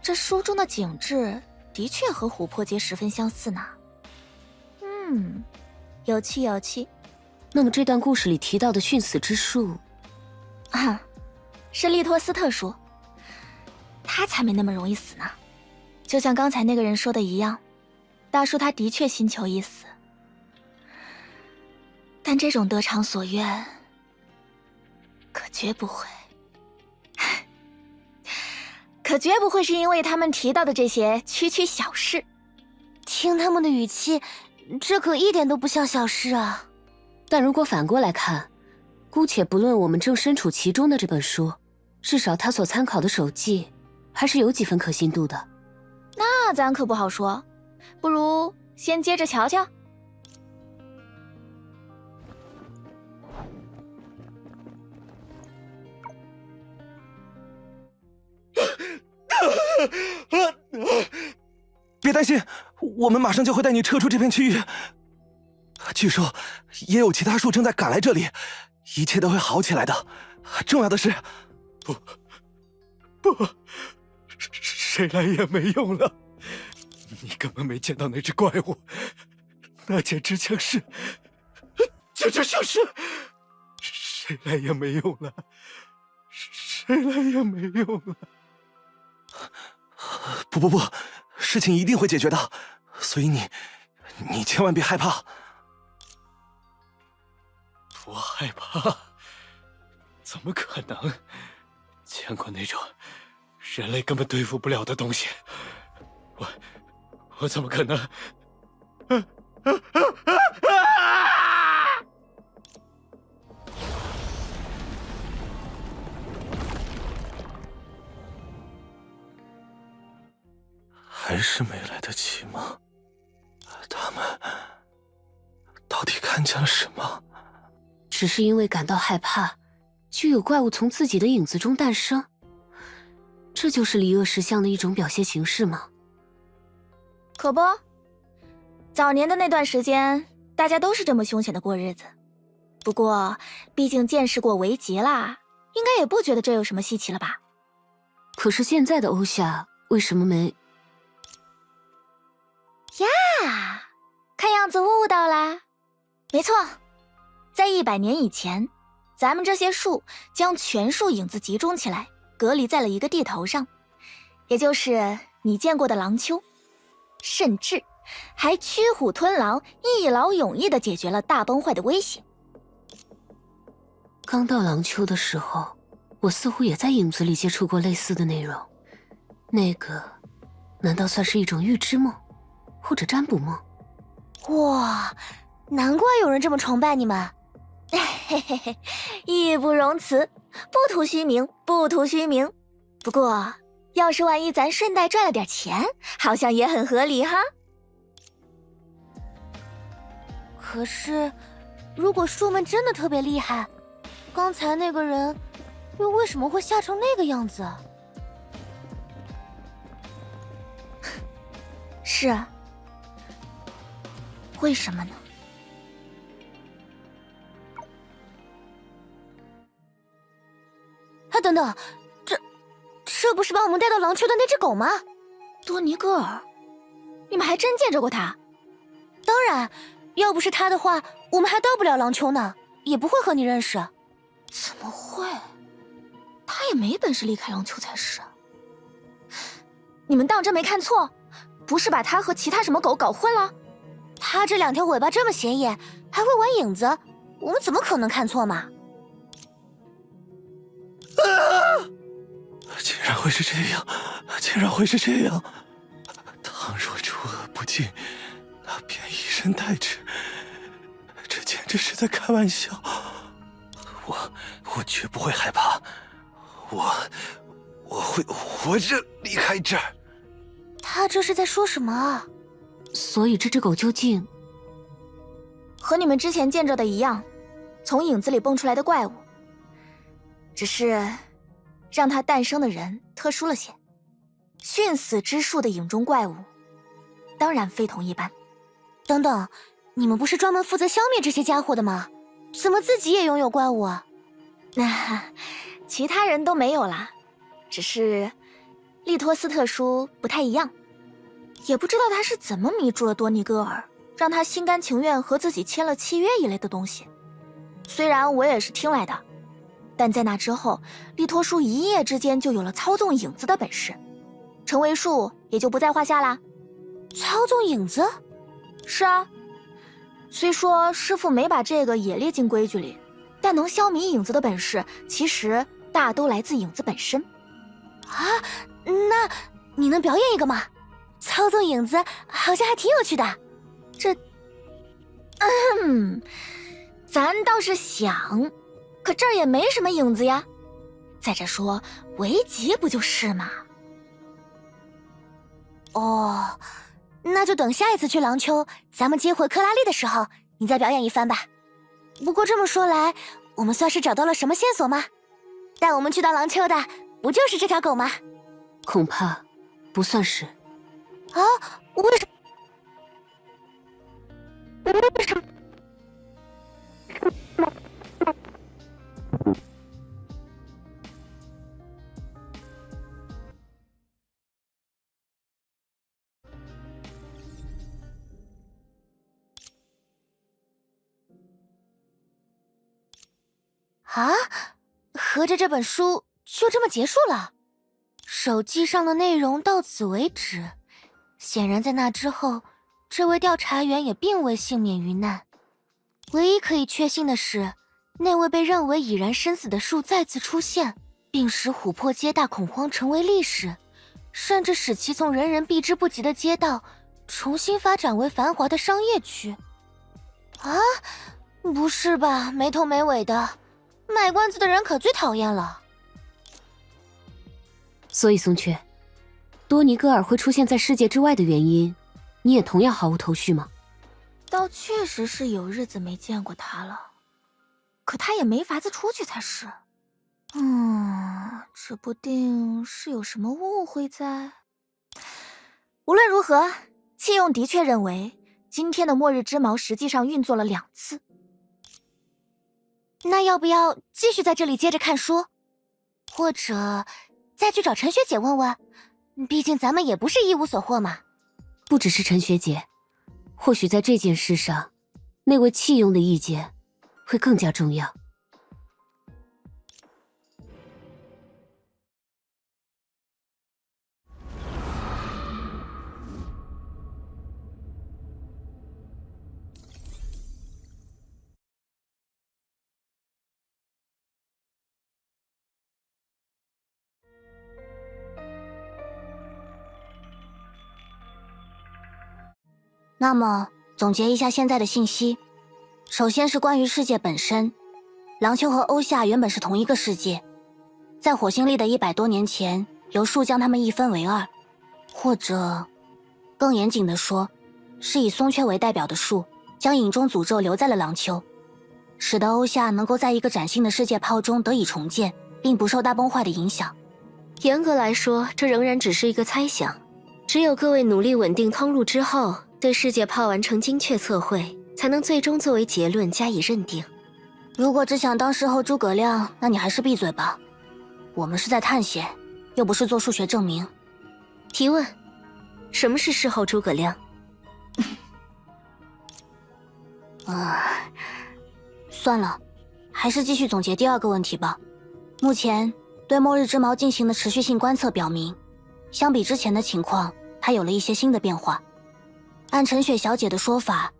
这书中的景致的确和琥珀街十分相似呢。有趣有趣。那么这段故事里提到的殉死之术，是利托斯特说，他才没那么容易死呢。就像刚才那个人说的一样，大叔他的确心求一死，但这种得偿所愿，可绝不会，可绝不会是因为他们提到的这些区区小事。听他们的语气，这可一点都不像小事啊。但如果反过来看，姑且不论我们正身处其中的这本书，至少他所参考的手记还是有几分可信度的。那咱可不好说，不如先接着瞧瞧。别担心，我们马上就会带你撤出这片区域。据说也有其他树正在赶来这里，一切都会好起来的。重要的是，不，谁来也没用了。你根本没见到那只怪物，那简直像是，谁来也没用了，谁来也没用了。不，事情一定会解决的，所以你千万别害怕。不害怕？怎么可能？见过那种人类根本对付不了的东西，我怎么可能？还是没来得及吗？他们到底看见了什么？只是因为感到害怕，就有怪物从自己的影子中诞生，这就是离恶石像的一种表现形式吗？可不，早年的那段时间，大家都是这么凶险的过日子。不过，毕竟见识过为极啦，应该也不觉得这有什么稀奇了吧？可是现在的欧夏为什么没……呀，看样子悟到啦。没错，在100年以前，咱们这些树将全树影子集中起来，隔离在了一个地头上，也就是你见过的狼丘，甚至还驱虎吞狼，一劳永逸地解决了大崩坏的威胁。刚到狼丘的时候，我似乎也在影子里接触过类似的内容。那个，难道算是一种预知梦，或者占卜梦？哇，难怪有人这么崇拜你们。嘿嘿嘿，义不容辞，不图虚名，不图虚名。不过，要是万一咱顺带赚了点钱，好像也很合理哈。可是，如果树们真的特别厉害，刚才那个人又为什么会吓成那个样子？是啊，为什么呢？啊，等等，这不是把我们带到狼丘的那只狗吗？多尼戈尔，你们还真见着过他？当然，要不是他的话，我们还到不了狼丘呢，也不会和你认识。怎么会？他也没本事离开狼丘才是。你们当真没看错？不是把他和其他什么狗搞混了？他这2条尾巴这么显眼，还会玩影子，我们怎么可能看错嘛？竟然会是这样，竟然会是这样！倘若诸恶不尽，那便以身代之。这简直是在开玩笑。我绝不会害怕，我会活着离开这儿。他这是在说什么啊？所以这只狗究竟……和你们之前见着的一样，从影子里蹦出来的怪物，只是让它诞生的人特殊了些。殉死之树的影中怪物，当然非同一般。等等，你们不是专门负责消灭这些家伙的吗？怎么自己也拥有怪物啊？其他人都没有啦，只是利托斯特殊不太一样。也不知道他是怎么迷住了多尼戈尔，让他心甘情愿和自己签了契约一类的东西。虽然我也是听来的，但在那之后，利托叔一夜之间就有了操纵影子的本事，成为术也就不在话下啦。操纵影子？是啊，虽说师父没把这个也列进规矩里，但能消弭影子的本事，其实大都来自影子本身。啊，那你能表演一个吗？操纵影子好像还挺有趣的。咱倒是想，可这儿也没什么影子呀。再者说，维吉不就是吗？哦，那就等下一次去狼丘，咱们接回克拉丽的时候，你再表演一番吧。不过这么说来，我们算是找到了什么线索吗？带我们去到狼丘的，不就是这条狗吗？恐怕不算是。啊？为什么？啊？合着这本书就这么结束了？手机上的内容到此为止。显然在那之后，这位调查员也并未幸免于难。唯一可以确信的是，那位被认为已然身死的树再次出现，并使琥珀街大恐慌成为历史，甚至使其从人人避之不及的街道重新发展为繁华的商业区。啊？不是吧，没头没尾的，卖关子的人可最讨厌了。所以松雀，多尼戈尔会出现在世界之外的原因，你也同样毫无头绪吗？倒确实是有日子没见过他了，可他也没法子出去才是。指不定是有什么误会在。无论如何，弃用的确认为今天的末日之矛实际上运作了2次。那要不要继续在这里接着看书，或者再去找陈学姐问问？毕竟咱们也不是一无所获嘛。不只是陈学姐，或许在这件事上，那位弃用的意见会更加重要。那么总结一下现在的信息，首先是关于世界本身，廊丘和欧夏原本是同一个世界，在火星历的100多年前，由树将它们一分为二，或者更严谨地说，是以松雀为代表的树将影中诅咒留在了廊丘，使得欧夏能够在一个崭新的世界泡中得以重建，并不受大崩坏的影响。严格来说，这仍然只是一个猜想，只有各位努力稳定通路之后，对世界泡完成精确测绘，才能最终作为结论加以认定。如果只想当事后诸葛亮，那你还是闭嘴吧。我们是在探险，又不是做数学证明。提问：什么是事后诸葛亮？算了，还是继续总结第二个问题吧。目前对末日之矛进行的持续性观测表明，相比之前的情况，它有了一些新的变化。按陈雪小姐的说法，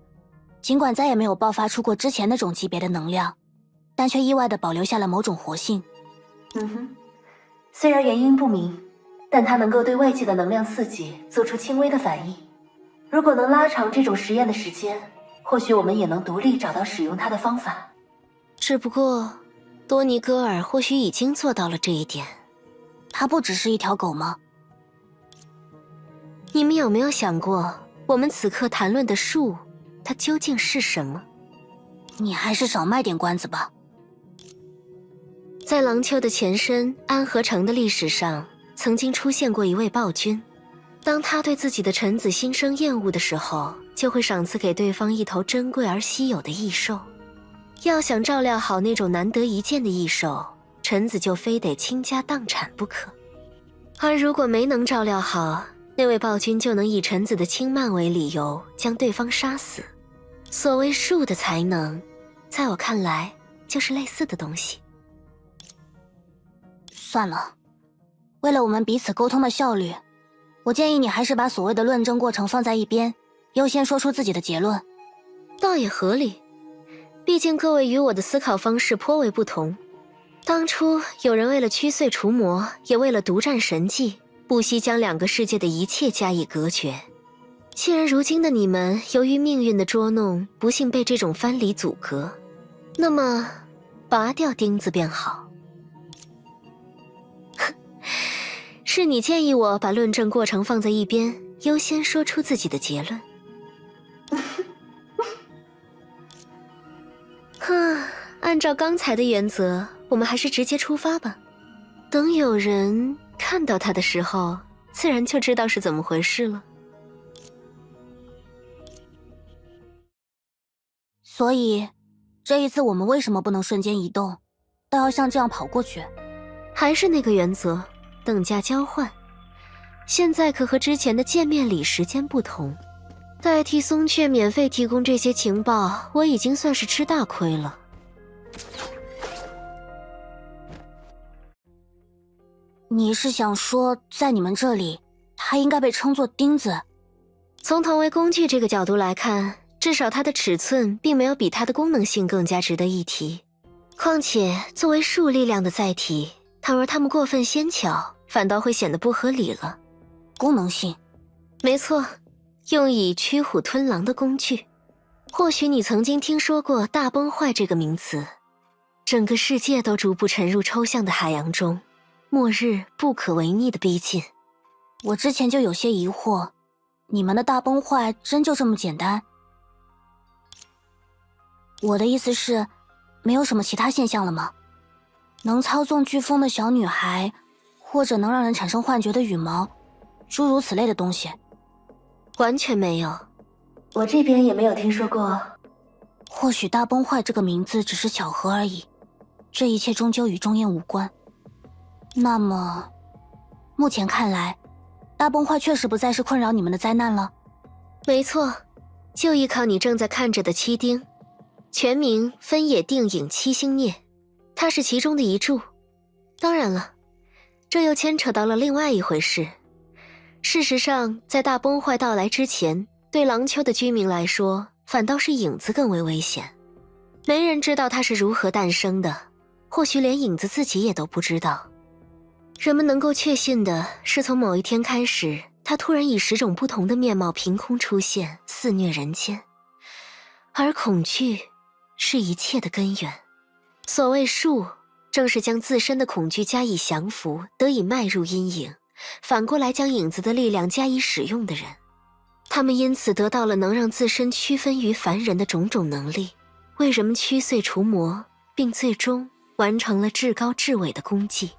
尽管再也没有爆发出过之前那种级别的能量，但却意外地保留下了某种活性。虽然原因不明，但它能够对外界的能量刺激做出轻微的反应。如果能拉长这种实验的时间，或许我们也能独立找到使用它的方法。只不过，多尼戈尔或许已经做到了这一点。它不只是一条狗吗？你们有没有想过，我们此刻谈论的树，它究竟是什么？你还是少卖点关子吧。在廊丘的前身安和城的历史上，曾经出现过一位暴君。当他对自己的臣子心生厌恶的时候，就会赏赐给对方一头珍贵而稀有的异兽。要想照料好那种难得一见的异兽，臣子就非得倾家荡产不可。而如果没能照料好，那位暴君就能以臣子的轻慢为理由将对方杀死。所谓树的才能，在我看来就是类似的东西。算了，为了我们彼此沟通的效率，我建议你还是把所谓的论证过程放在一边，优先说出自己的结论。倒也合理，毕竟各位与我的思考方式颇为不同。当初有人为了驱祟除魔，也为了独占神迹，不惜将两个世界的一切加以隔绝。既然如今的你们由于命运的捉弄，不幸被这种藩篱阻隔，那么拔掉钉子便好。是你建议我把论证过程放在一边，优先说出自己的结论。按照刚才的原则，我们还是直接出发吧。等有人看到他的时候，自然就知道是怎么回事了。所以，这一次我们为什么不能瞬间移动，倒要像这样跑过去？还是那个原则，等价交换。现在可和之前的见面礼时间不同，代替松雀免费提供这些情报，我已经算是吃大亏了。你是想说，在你们这里，它应该被称作钉子？从同为工具这个角度来看，至少它的尺寸并没有比它的功能性更加值得一提。况且，作为树力量的载体，倘若它们过分纤巧，反倒会显得不合理了。功能性？没错，用以驱虎吞狼的工具。或许你曾经听说过大崩坏这个名词，整个世界都逐步沉入抽象的海洋中，末日不可违逆的逼近。我之前就有些疑惑，你们的大崩坏真就这么简单？我的意思是，没有什么其他现象了吗？能操纵飓风的小女孩，或者能让人产生幻觉的羽毛，诸如此类的东西。完全没有，我这边也没有听说过。或许大崩坏这个名字只是巧合而已，这一切终究与中焰无关。那么，目前看来，大崩坏确实不再是困扰你们的灾难了。没错，就依靠你正在看着的七丁，全名分野定影七星孽，它是其中的一柱。当然了，这又牵扯到了另外一回事。事实上，在大崩坏到来之前，对廊丘的居民来说，反倒是影子更为危险。没人知道它是如何诞生的，或许连影子自己也都不知道。人们能够确信的是，从某一天开始，他突然以10种不同的面貌凭空出现，肆虐人间。而恐惧是一切的根源。所谓术，正是将自身的恐惧加以降服，得以迈入阴影，反过来将影子的力量加以使用的人。他们因此得到了能让自身区分于凡人的种种能力，为人们驱祟除魔，并最终完成了至高至伟的功绩。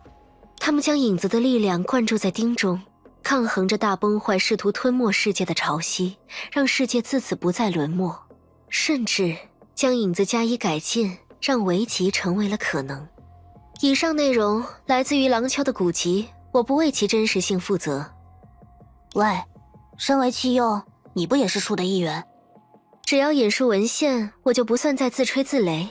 他们将影子的力量灌注在丁中，抗衡着大崩坏试图吞没世界的潮汐，让世界自此不再沦没，甚至将影子加以改进，让危急成为了可能。以上内容来自于廊丘的古籍，我不为其真实性负责。喂，身为弃幼，你不也是术的一员？只要引述文献，我就不算在自吹自擂。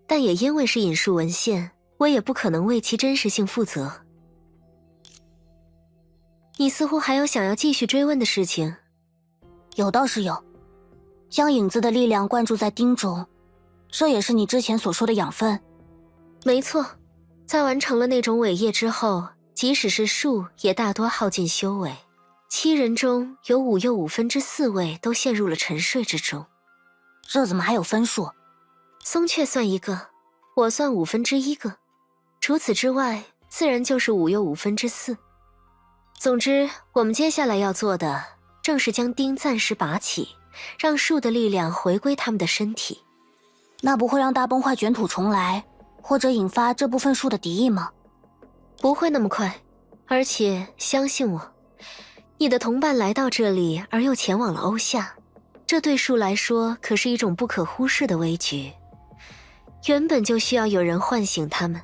但也因为是引述文献，我也不可能为其真实性负责。你似乎还有想要继续追问的事情。有倒是有，将影子的力量灌注在丁中，这也是你之前所说的养分。没错，在完成了那种伟业之后，即使是术也大多耗尽修为。7人中有5又4/5位都陷入了沉睡之中。这怎么还有分数？松雀算一个，我算1/5个，除此之外自然就是5又4/5。总之，我们接下来要做的正是将钉暂时拔起，让术的力量回归他们的身体。那不会让大崩坏卷土重来，或者引发这部分术的敌意吗？不会那么快，而且相信我，你的同伴来到这里而又前往了欧夏，这对术来说可是一种不可忽视的危局。原本就需要有人唤醒他们，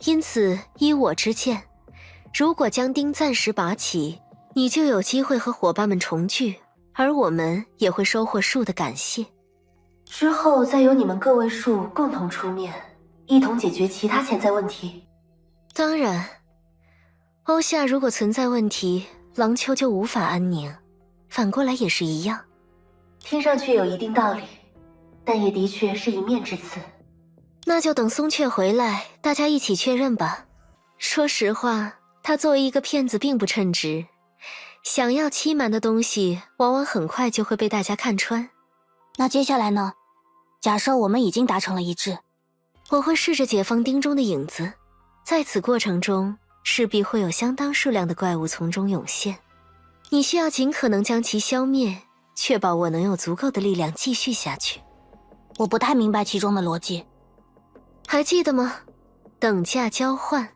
因此依我之见，如果将钉暂时拔起，你就有机会和伙伴们重聚，而我们也会收获术的感谢。之后再由你们各位术共同出面，一同解决其他潜在问题。当然，欧夏如果存在问题，廊丘就无法安宁，反过来也是一样。听上去有一定道理，但也的确是一面之词。那就等松雀回来，大家一起确认吧。说实话，他作为一个骗子并不称职，想要欺瞒的东西，往往很快就会被大家看穿。那接下来呢？假设我们已经达成了一致，我会试着解放丁中的影子，在此过程中，势必会有相当数量的怪物从中涌现。你需要尽可能将其消灭，确保我能有足够的力量继续下去。我不太明白其中的逻辑。还记得吗？等价交换。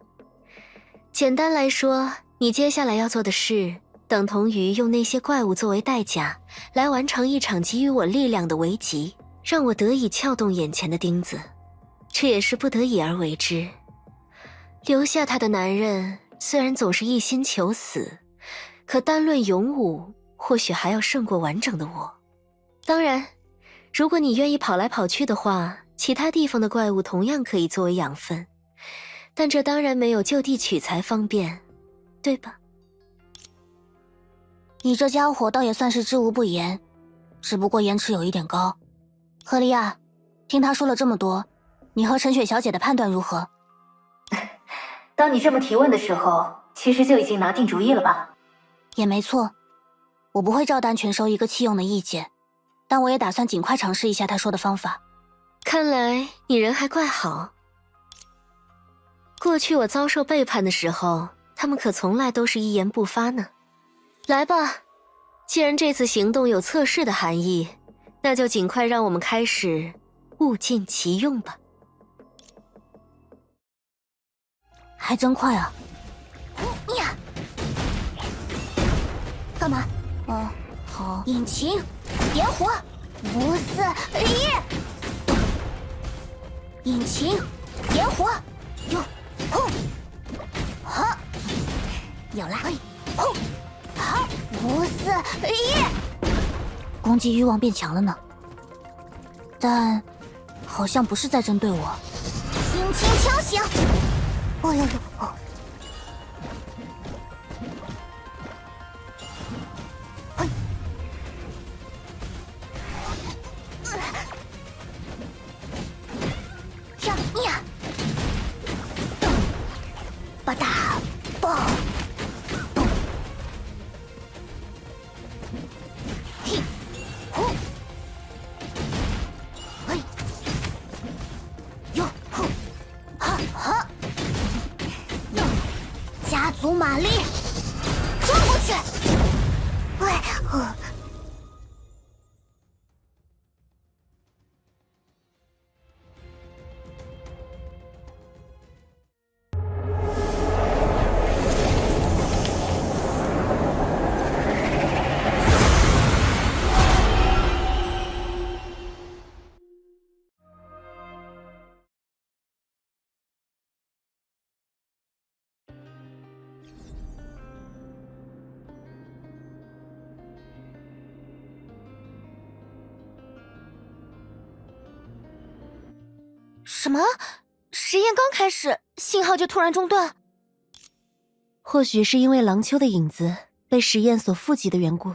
简单来说，你接下来要做的事，等同于用那些怪物作为代价，来完成一场给予我力量的危机，让我得以撬动眼前的钉子。这也是不得已而为之。留下他的男人，虽然总是一心求死，可单论勇武，或许还要胜过完整的我。当然，如果你愿意跑来跑去的话，其他地方的怪物同样可以作为养分，但这当然没有就地取材方便，对吧？你这家伙倒也算是知无不言，只不过言迟有一点高。赫利亚，听他说了这么多，你和陈雪小姐的判断如何？当你这么提问的时候，其实就已经拿定主意了吧？也没错，我不会照单全收一个弃用的意见，但我也打算尽快尝试一下他说的方法。看来你人还怪好。过去我遭受背叛的时候，他们可从来都是一言不发呢。来吧，既然这次行动有测试的含义，那就尽快让我们开始物尽其用吧。还真快啊！呀，干嘛？好。引擎，点火，5、4、1。引擎，点火，哟，轰，好，有了，轰，好，5、4、1。攻击欲望变强了呢，但好像不是在针对我。轻轻敲醒。哦呦呦哦！嘿，呀，吧嗒，嘣，嘣，什么？实验刚开始，信号就突然中断？或许是因为狼丘的影子被实验所附及的缘故。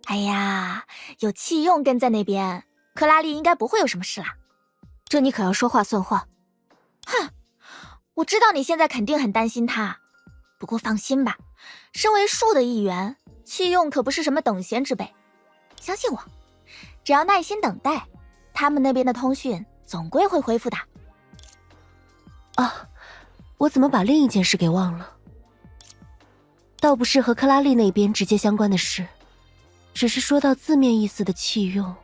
哎呀，有气用跟在那边，克拉丽应该不会有什么事啦。这你可要说话算话。哼，我知道你现在肯定很担心他，不过放心吧，身为树的一员，气用可不是什么等闲之辈。相信我，只要耐心等待，他们那边的通讯总归会恢复的。啊，我怎么把另一件事给忘了？倒不是和克拉丽那边直接相关的事，只是说到字面意思的弃用，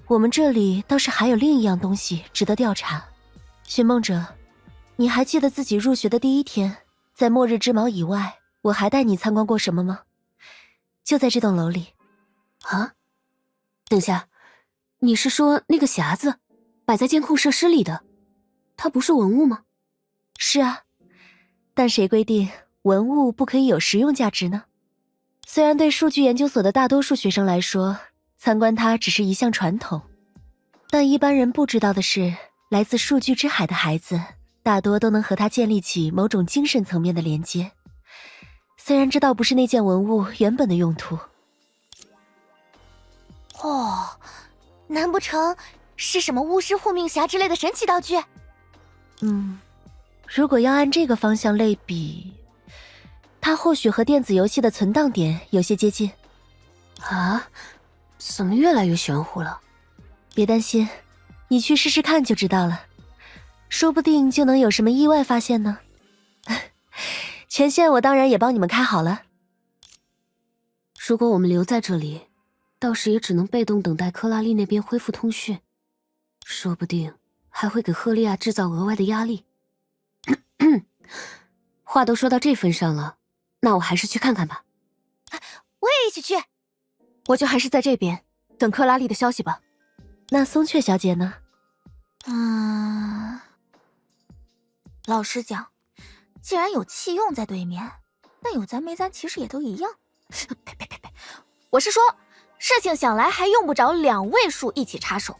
我们这里倒是还有另一样东西值得调查。寻梦者，你还记得自己入学的第一天，在末日之矛以外，我还带你参观过什么吗？就在这栋楼里。啊？等下，你是说那个匣子摆在监控设施里的，它不是文物吗？是啊，但谁规定文物不可以有实用价值呢？虽然对数据研究所的大多数学生来说，参观它只是一项传统，但一般人不知道的是，来自数据之海的孩子大多都能和它建立起某种精神层面的连接，虽然这倒不是那件文物原本的用途。哦，难不成是什么巫师护命匣之类的神奇道具？如果要按这个方向类比，它或许和电子游戏的存档点有些接近。啊？怎么越来越玄乎了？别担心，你去试试看就知道了，说不定就能有什么意外发现呢。权限我当然也帮你们开好了。如果我们留在这里，到时也只能被动等待克拉丽那边恢复通讯，说不定还会给赫利亚制造额外的压力。话都说到这份上了，那我还是去看看吧。我也一起去。我就还是在这边等克拉丽的消息吧。那松雀小姐呢？老实讲，既然有气用在对面，那有咱没咱其实也都一样。呸！我是说，事情想来还用不着2位数一起插手。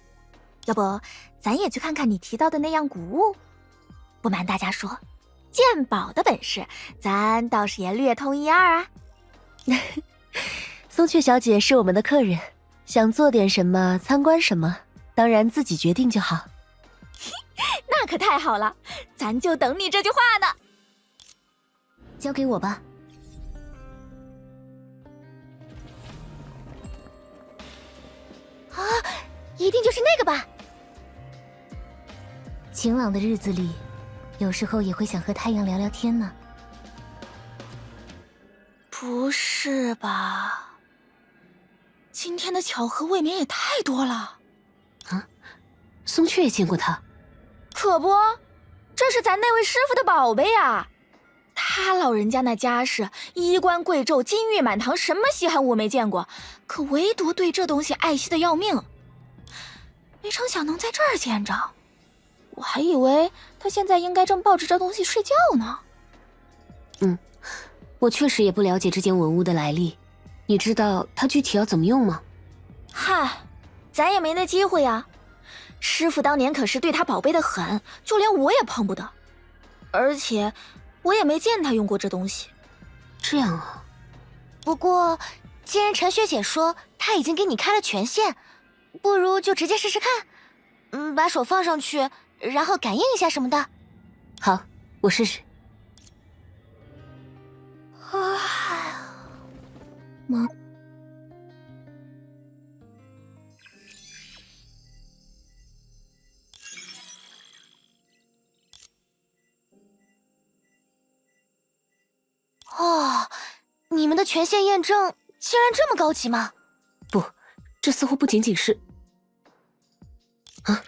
要不，咱也去看看你提到的那样古物？不瞒大家说，鉴宝的本事，咱倒是也略通1、2啊。松雀小姐是我们的客人，想做点什么参观什么，当然自己决定就好。那可太好了，咱就等你这句话呢。交给我吧。啊，一定就是那个吧。晴朗的日子里，有时候也会想和太阳聊聊天呢。不是吧？今天的巧合未免也太多了。啊，松雀也见过他。可不，这是咱那位师傅的宝贝啊。他老人家那家世，衣冠贵胄，金玉满堂，什么稀罕物没见过，可唯独对这东西爱惜的要命。没成想能在这儿见着，我还以为他现在应该正抱着这东西睡觉呢。我确实也不了解这件文物的来历，你知道它具体要怎么用吗？嗨，咱也没那机会呀。师傅当年可是对他宝贝的很，就连我也碰不得，而且我也没见他用过这东西。这样啊。不过，既然陈学姐说她已经给你开了权限，不如就直接试试看。把手放上去，然后感应一下什么的。好，我试试。哦，你们的权限验证竟然这么高级吗？不，这似乎不仅仅是……啊！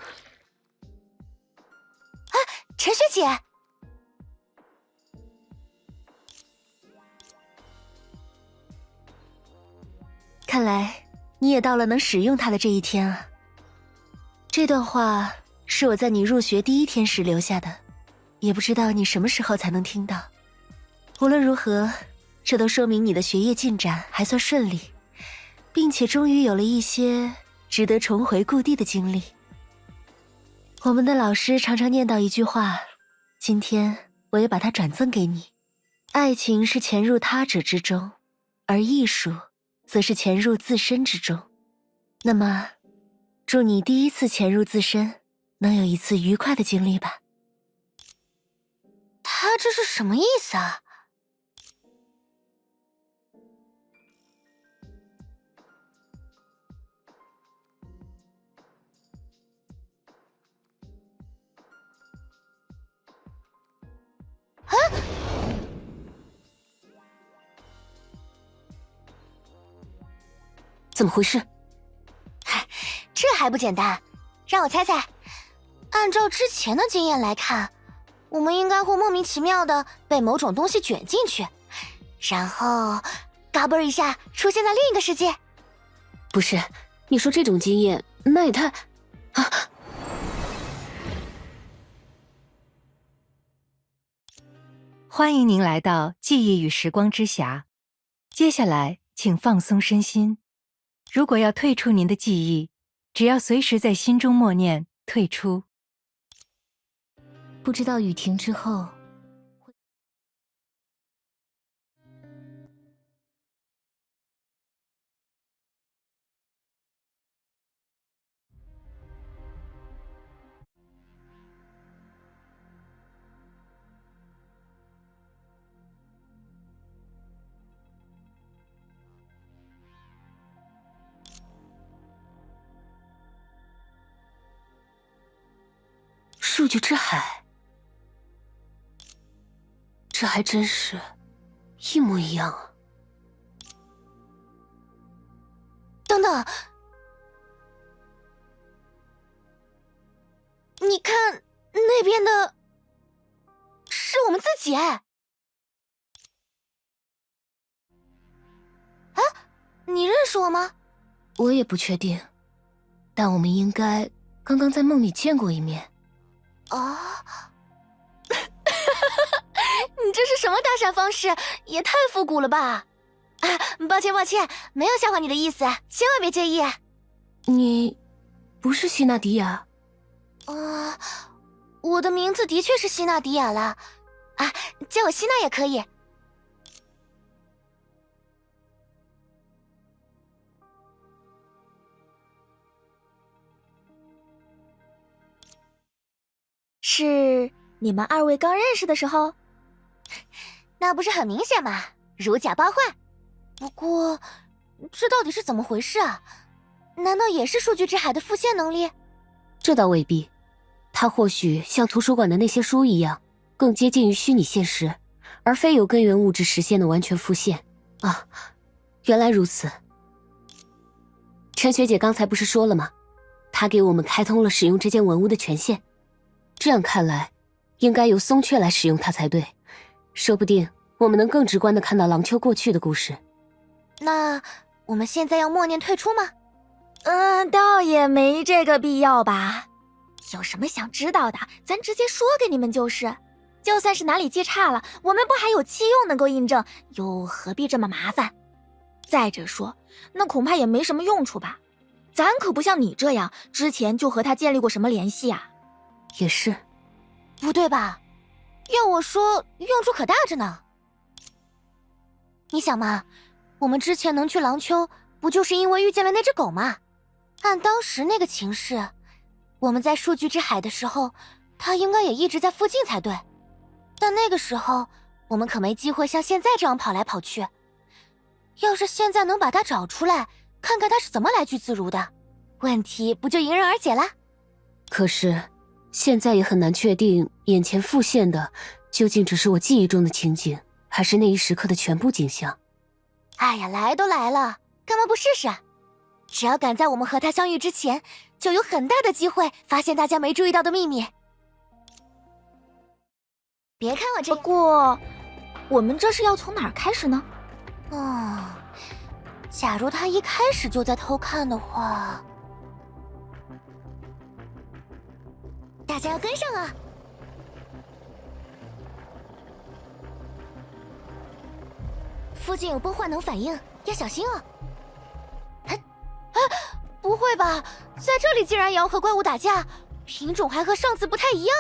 陈学姐，看来你也到了能使用它的这一天啊。这段话是我在你入学第1天时留下的，也不知道你什么时候才能听到。无论如何，这都说明你的学业进展还算顺利，并且终于有了一些值得重回故地的经历。我们的老师常常念叨一句话，今天我也把它转赠给你：爱情是潜入他者之中，而艺术则是潜入自身之中。那么，祝你第一次潜入自身，能有一次愉快的经历吧。他这是什么意思啊？啊！怎么回事？这还不简单，让我猜猜。按照之前的经验来看，我们应该会莫名其妙的被某种东西卷进去，然后嘎嘣一下出现在另一个世界。不是，你说这种经验，那也太……啊！欢迎您来到记忆与时光之匣。接下来，请放松身心。如果要退出您的记忆，只要随时在心中默念“退出”。不知道雨停之后，数据之海，这还真是一模一样啊！等等，你看那边的，是我们自己哎！啊，你认识我吗？我也不确定，但我们应该刚刚在梦里见过一面。啊！你这是什么搭讪方式？也太复古了吧！啊，抱歉，没有笑话你的意思，千万别介意。你不是希娜迪亚？我的名字的确是希娜迪亚了，啊，叫我希娜也可以。是你们二位刚认识的时候？那不是很明显吗？如假包换。不过，这到底是怎么回事啊？难道也是数据之海的复现能力？这倒未必，它或许像图书馆的那些书一样，更接近于虚拟现实，而非由根源物质实现的完全复现。啊，原来如此。陈学姐刚才不是说了吗？她给我们开通了使用这件文物的权限。这样看来，应该由松雀来使用它才对。说不定我们能更直观地看到郎秋过去的故事。那我们现在要默念退出吗？倒也没这个必要吧。有什么想知道的，咱直接说给你们就是。就算是哪里记差了，我们不还有弃用能够印证，又何必这么麻烦？再者说，那恐怕也没什么用处吧。咱可不像你这样，之前就和他建立过什么联系啊。也是。不对吧？要我说，用处可大着呢。你想嘛，我们之前能去廊丘，不就是因为遇见了那只狗吗？按当时那个情势，我们在数据之海的时候，它应该也一直在附近才对。但那个时候，我们可没机会像现在这样跑来跑去。要是现在能把它找出来，看看它是怎么来去自如的，问题不就迎刃而解了？可是现在也很难确定，眼前复现的究竟只是我记忆中的情景，还是那一时刻的全部景象。哎呀，来都来了，干嘛不试试？只要赶在我们和他相遇之前，就有很大的机会发现大家没注意到的秘密。别看我这……不过，我们这是要从哪儿开始呢？假如他一开始就在偷看的话，大家要跟上啊！附近有崩坏能反应，要小心哦。不会吧，在这里竟然也要和怪物打架？品种还和上次不太一样。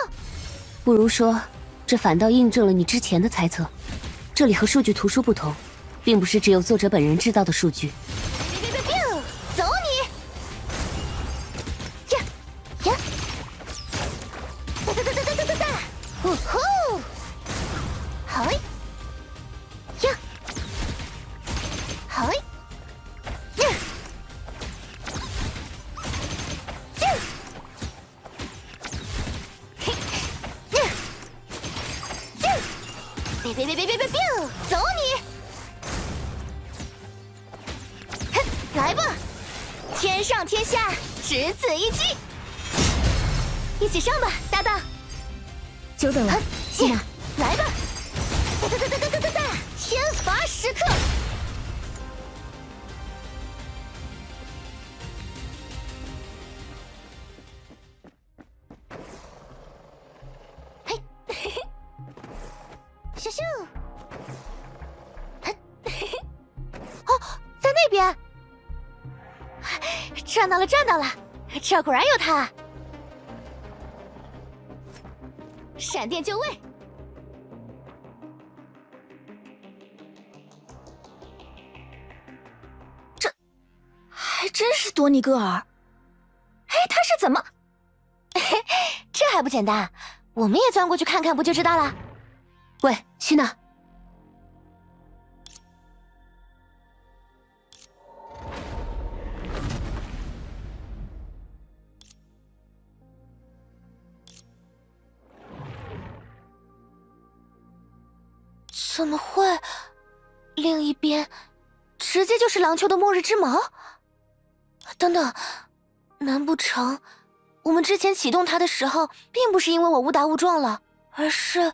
不如说，这反倒印证了你之前的猜测。这里和数据图书不同，并不是只有作者本人知道的数据。走你！呀呀！哒哒哒哒哒哒哒哒！呜呼！好呀！好呀！别！走你！哼，来吧！天上天下，只此一击！一起上吧，搭档！久等了，希娜。来吧！哒！天罚时刻！嘿，咻咻！哦，在那边！赚到了，这果然有他！闪电就位！这还真是多尼戈尔！哎，他是怎么？这还不简单，我们也钻过去看看，不就知道了？喂，希娜。怎么会？另一边，直接就是廊丘的末日之矛。等等，难不成我们之前启动它的时候，并不是因为我误打误撞了，而是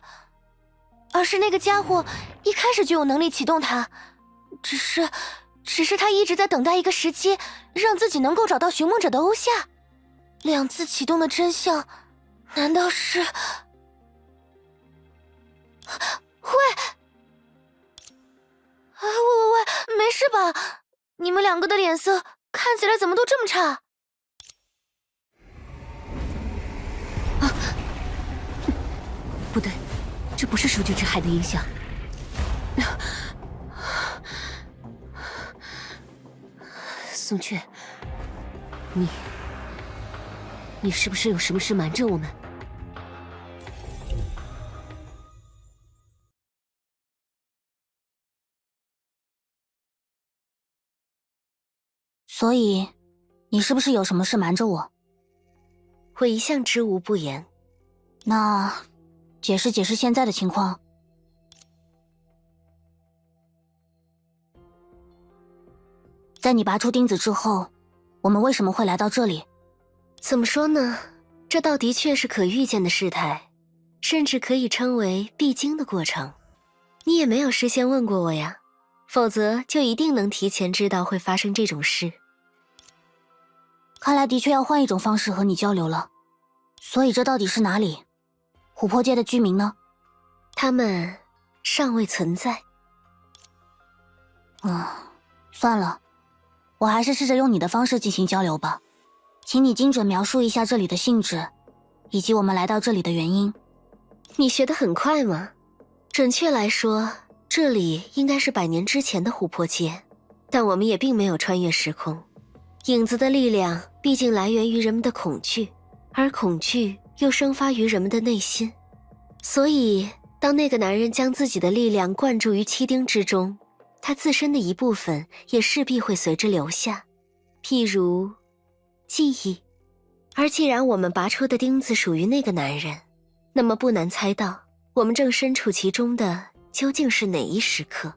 那个家伙一开始就有能力启动它，只是他一直在等待一个时机，让自己能够找到寻梦者的欧夏。两次启动的真相，难道是？喂！喂，没事吧？你们两个的脸色看起来怎么都这么差？啊！不对，这不是数据之海的影响。宋雀，你是不是有什么事瞒着我们？所以，你是不是有什么事瞒着我？我一向知无不言。那，解释现在的情况。在你拔出钉子之后，我们为什么会来到这里？怎么说呢？这倒的确是可预见的事态，甚至可以称为必经的过程。你也没有事先问过我呀，否则就一定能提前知道会发生这种事。看来的确要换一种方式和你交流了。所以这到底是哪里？琥珀街的居民呢？他们尚未存在。算了，我还是试着用你的方式进行交流吧。请你精准描述一下这里的性质，以及我们来到这里的原因。你学得很快吗？准确来说，这里应该是100年之前的琥珀街，但我们也并没有穿越时空。影子的力量毕竟来源于人们的恐惧，而恐惧又生发于人们的内心。所以，当那个男人将自己的力量灌注于七钉之中，他自身的一部分也势必会随之留下，譬如记忆。而既然我们拔出的钉子属于那个男人，那么不难猜到，我们正身处其中的究竟是哪一时刻。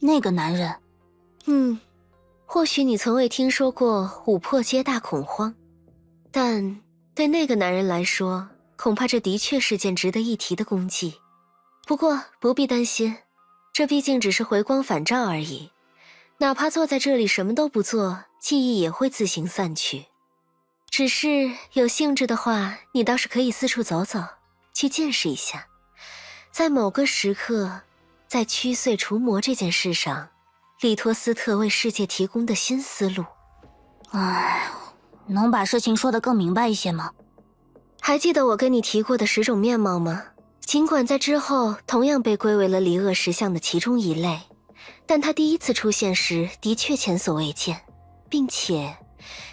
那个男人，或许你从未听说过琥珀街大恐慌，但对那个男人来说，恐怕这的确是件值得一提的功绩。不过不必担心，这毕竟只是回光返照而已，哪怕坐在这里什么都不做，记忆也会自行散去。只是有兴致的话，你倒是可以四处走走，去见识一下，在某个时刻，在驱碎除魔这件事上，利托斯特为世界提供的新思路。能把事情说得更明白一些吗？还记得我跟你提过的10种面貌吗？尽管在之后同样被归为了离恶石像的其中一类，但它第一次出现时的确前所未见，并且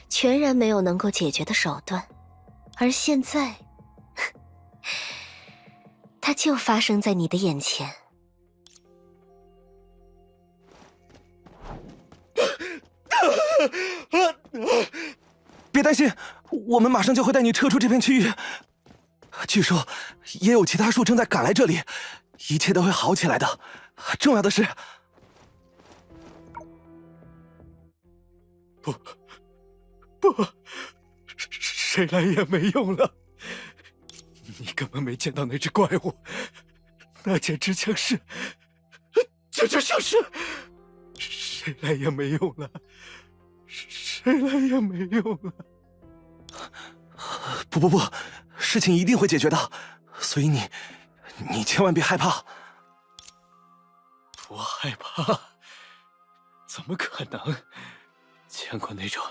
全然没有能够解决的手段。而现在，它就发生在你的眼前。别担心，我们马上就会带你撤出这片区域。据说也有其他树正在赶来这里，一切都会好起来的。重要的是，不，谁来也没用了。你根本没见到那只怪物，那简直像是，谁来也没用了，谁来也没用了。不，事情一定会解决的，所以你千万别害怕。不害怕？怎么可能？见过那种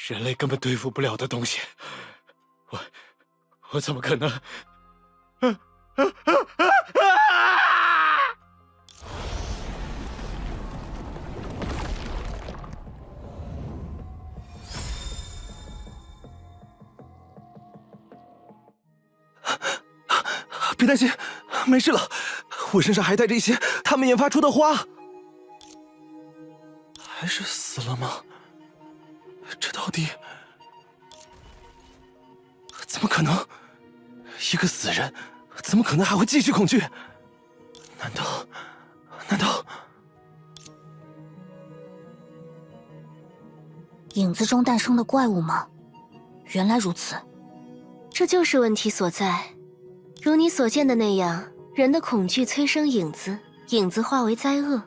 人类根本对付不了的东西，我怎么可能？别担心，没事了。我身上还带着一些他们研发出的花。还是死了吗？这到底怎么可能？一个死人怎么可能还会继续恐惧？难道影子中诞生的怪物吗？原来如此，这就是问题所在。如你所见的那样，人的恐惧催生影子，影子化为灾厄。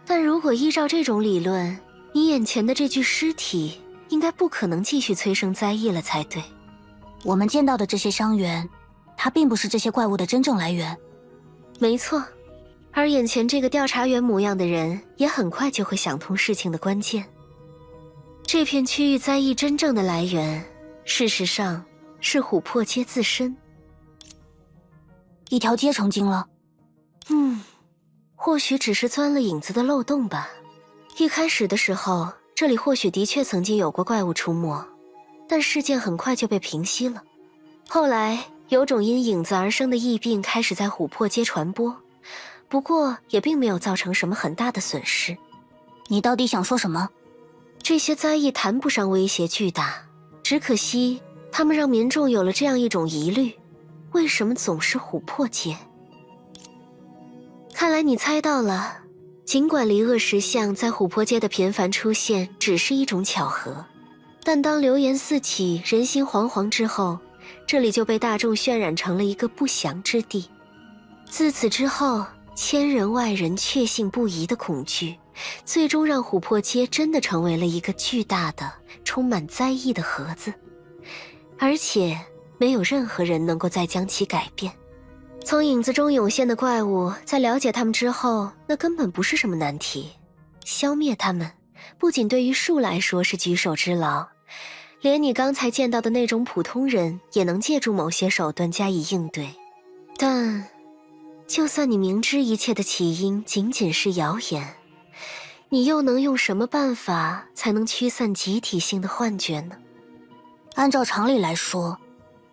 但如果依照这种理论，你眼前的这具尸体应该不可能继续催生灾异了才对。我们见到的这些伤源，它并不是这些怪物的真正来源。没错，而眼前这个调查员模样的人，也很快就会想通事情的关键。这片区域灾异真正的来源，事实上是琥珀街自身。一条街成精了。或许只是钻了影子的漏洞吧。一开始的时候，这里或许的确曾经有过怪物出没，但事件很快就被平息了。后来，有种因影子而生的疫病开始在琥珀街传播，不过也并没有造成什么很大的损失。你到底想说什么？这些灾异谈不上威胁巨大，只可惜他们让民众有了这样一种疑虑：为什么总是琥珀街？看来你猜到了，尽管离恶石像在琥珀街的频繁出现只是一种巧合，但当流言四起，人心惶惶之后，这里就被大众渲染成了一个不祥之地。自此之后，千人万人确信不疑的恐惧，最终让琥珀街真的成为了一个巨大的、充满灾异的盒子，而且没有任何人能够再将其改变。从影子中涌现的怪物，在了解他们之后，那根本不是什么难题。消灭他们，不仅对于树来说是举手之劳，连你刚才见到的那种普通人，也能借助某些手段加以应对。但，就算你明知一切的起因仅仅是谣言，你又能用什么办法才能驱散集体性的幻觉呢？按照常理来说，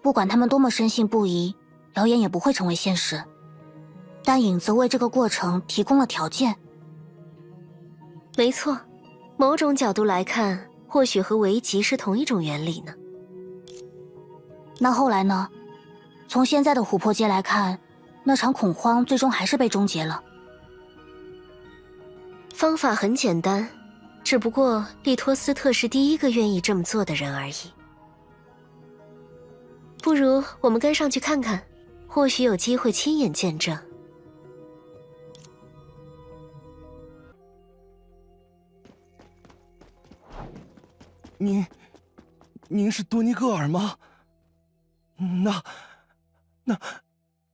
不管他们多么深信不疑，谣言也不会成为现实。但影子为这个过程提供了条件。没错，某种角度来看，或许和危急是同一种原理呢。那后来呢？从现在的琥珀街来看，那场恐慌最终还是被终结了。方法很简单，只不过利托斯特是第一个愿意这么做的人而已。不如我们跟上去看看，或许有机会亲眼见证。您是多尼戈尔吗？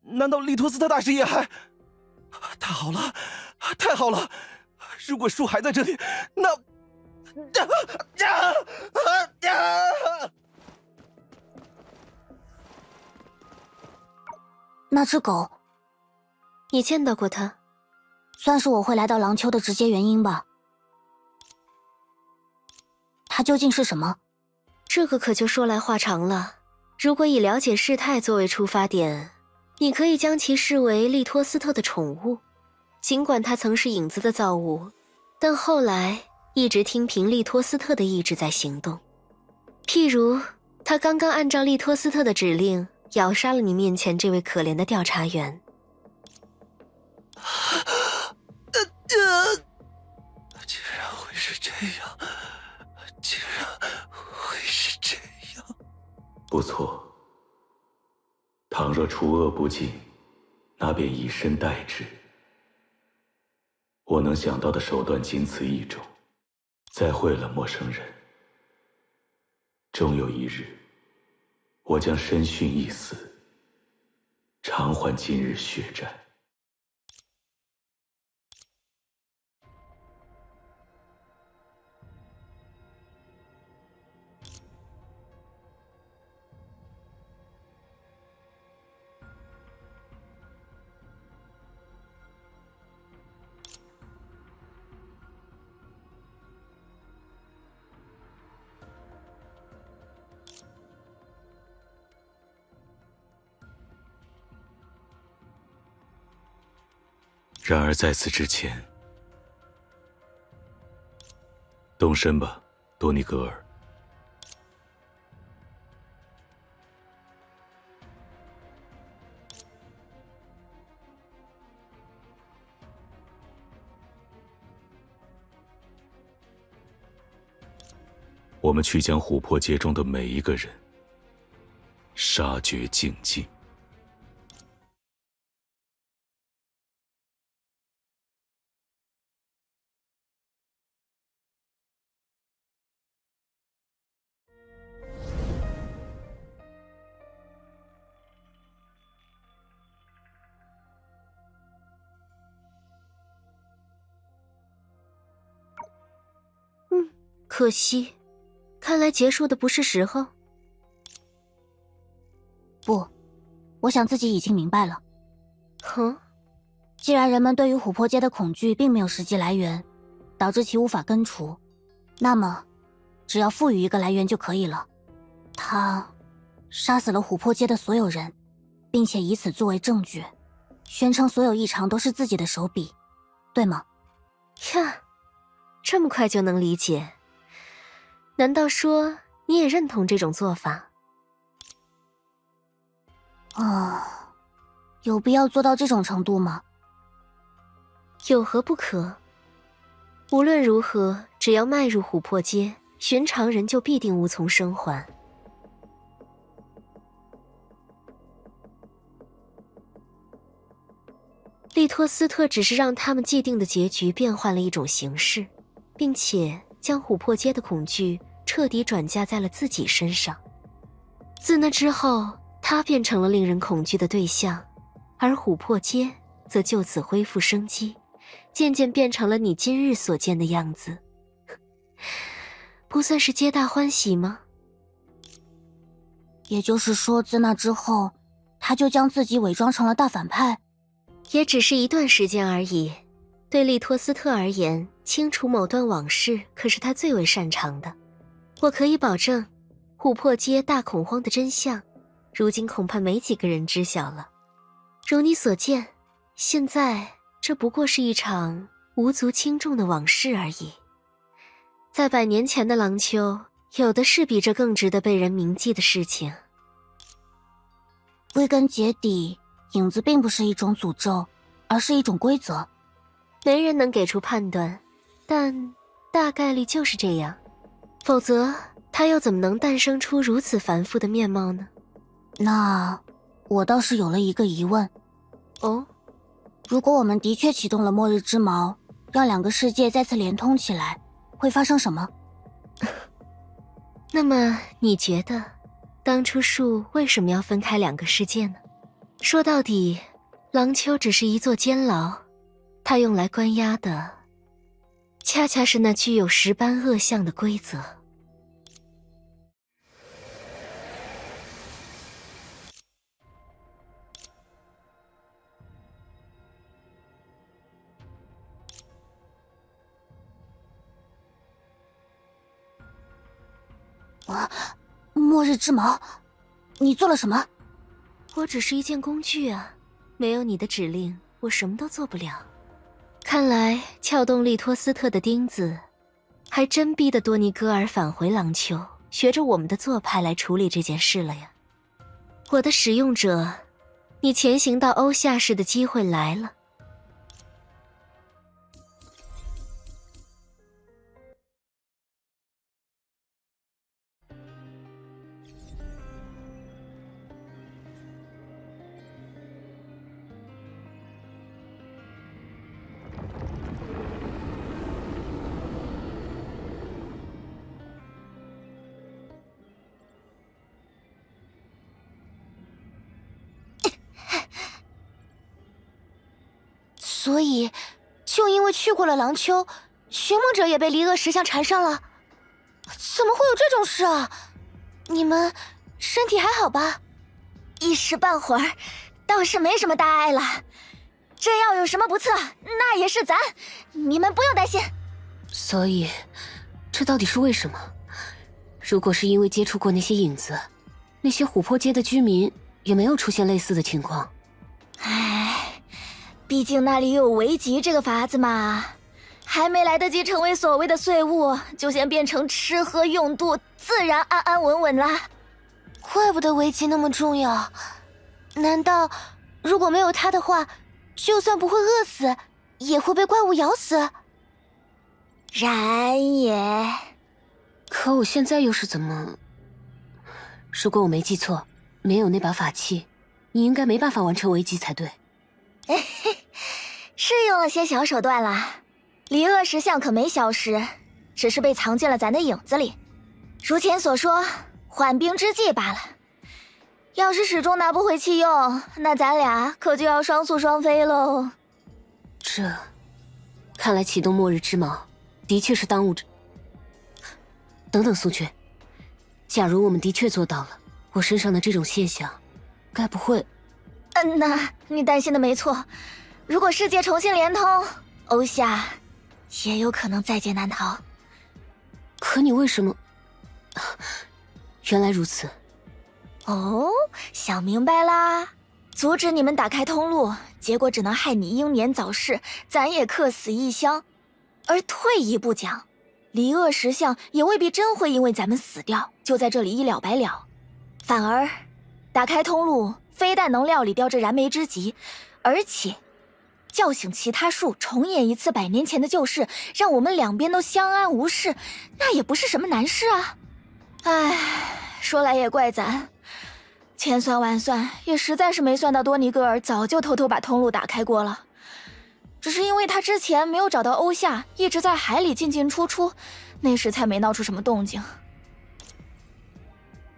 难道利托斯特大师也还……太好了，太好了！如果树还在这里，那……那只狗，你见到过它？算是我会来到廊丘的直接原因吧。它究竟是什么？这个可就说来话长了。如果以了解事态作为出发点，你可以将其视为利托斯特的宠物。尽管它曾是影子的造物，但后来一直听凭利托斯特的意志在行动。譬如，他刚刚按照利托斯特的指令咬杀了你面前这位可怜的调查员。竟然会是这样，竟然会是这样。不错，倘若除恶不尽，那便以身代之。我能想到的手段仅此一种。再会了，陌生人。终有一日，我将身殉一死，偿还今日血债。然而在此之前，动身吧，多尼格尔。我们去将琥珀街中的每一个人杀绝净尽。可惜，看来结束的不是时候。不，我想自己已经明白了。既然人们对于琥珀街的恐惧并没有实际来源，导致其无法根除，那么只要赋予一个来源就可以了。他杀死了琥珀街的所有人，并且以此作为证据，宣称所有异常都是自己的手笔，对吗？呀，这么快就能理解？难道说你也认同这种做法？有必要做到这种程度吗？有何不可？无论如何，只要迈入琥珀街，寻常人就必定无从生还。利托斯特只是让他们既定的结局变换了一种形式，并且将琥珀街的恐惧彻底转嫁在了自己身上。自那之后，他变成了令人恐惧的对象，而琥珀街则就此恢复生机，渐渐变成了你今日所见的样子。不算是皆大欢喜吗？也就是说，自那之后，他就将自己伪装成了大反派？也只是一段时间而已。对利托斯特而言，清除某段往事可是他最为擅长的。我可以保证，琥珀街大恐慌的真相，如今恐怕没几个人知晓了。如你所见，现在这不过是一场无足轻重的往事而已。在100年前的廊丘，有的是比这更值得被人铭记的事情。归根结底，影子并不是一种诅咒，而是一种规则。没人能给出判断，但大概率就是这样。否则，它又怎么能诞生出如此繁复的面貌呢？那我倒是有了一个疑问。哦，如果我们的确启动了末日之矛，让两个世界再次连通起来，会发生什么？那么你觉得，当初树为什么要分开两个世界呢？说到底，廊丘只是一座监牢，它用来关押的，恰恰是那具有10般恶相的规则。末日之矛，你做了什么？我只是一件工具啊，没有你的指令，我什么都做不了。看来撬动利托斯特的钉子，还真逼得多尼戈尔返回廊丘，学着我们的做派来处理这件事了呀。我的使用者，你潜行到欧夏市的机会来了。所以，就因为去过了廊丘，寻梦者也被离恶石像缠上了。怎么会有这种事啊？你们身体还好吧？一时半会儿倒是没什么大碍了。真要有什么不测，那也是咱，你们不用担心。所以，这到底是为什么？如果是因为接触过那些影子，那些琥珀街的居民也没有出现类似的情况。唉，毕竟那里有维吉这个法子嘛，还没来得及成为所谓的碎物，就先变成吃喝用度，自然安安稳稳啦。怪不得维吉那么重要。难道如果没有他的话，就算不会饿死，也会被怪物咬死？然也。可我现在又是怎么……如果我没记错，没有那把法器，你应该没办法完成维吉才对。是用了些小手段啦，离恶石像可没消失，只是被藏进了咱的影子里。如前所说，缓兵之计罢了。要是始终拿不回器用，那咱俩可就要双宿双飞喽。这，看来启动末日之矛的确是当务之。等等，苏雀，假如我们的确做到了，我身上的这种现象，该不会……那你担心的没错。如果世界重新连通，欧夏也有可能在劫难逃。可你为什么……原来如此。哦，想明白啦！阻止你们打开通路，结果只能害你英年早逝，咱也客死异乡。而退一步讲，离恶石像也未必真会因为咱们死掉，就在这里一了百了。反而，打开通路，非但能料理掉这燃眉之急，而且叫醒其他树，重演一次100年前的旧事，让我们两边都相安无事，那也不是什么难事啊。唉，说来也怪咱。千算万算，也实在是没算到多尼戈尔早就偷偷把通路打开过了。只是因为他之前没有找到欧夏，一直在海里进进出出，那时才没闹出什么动静。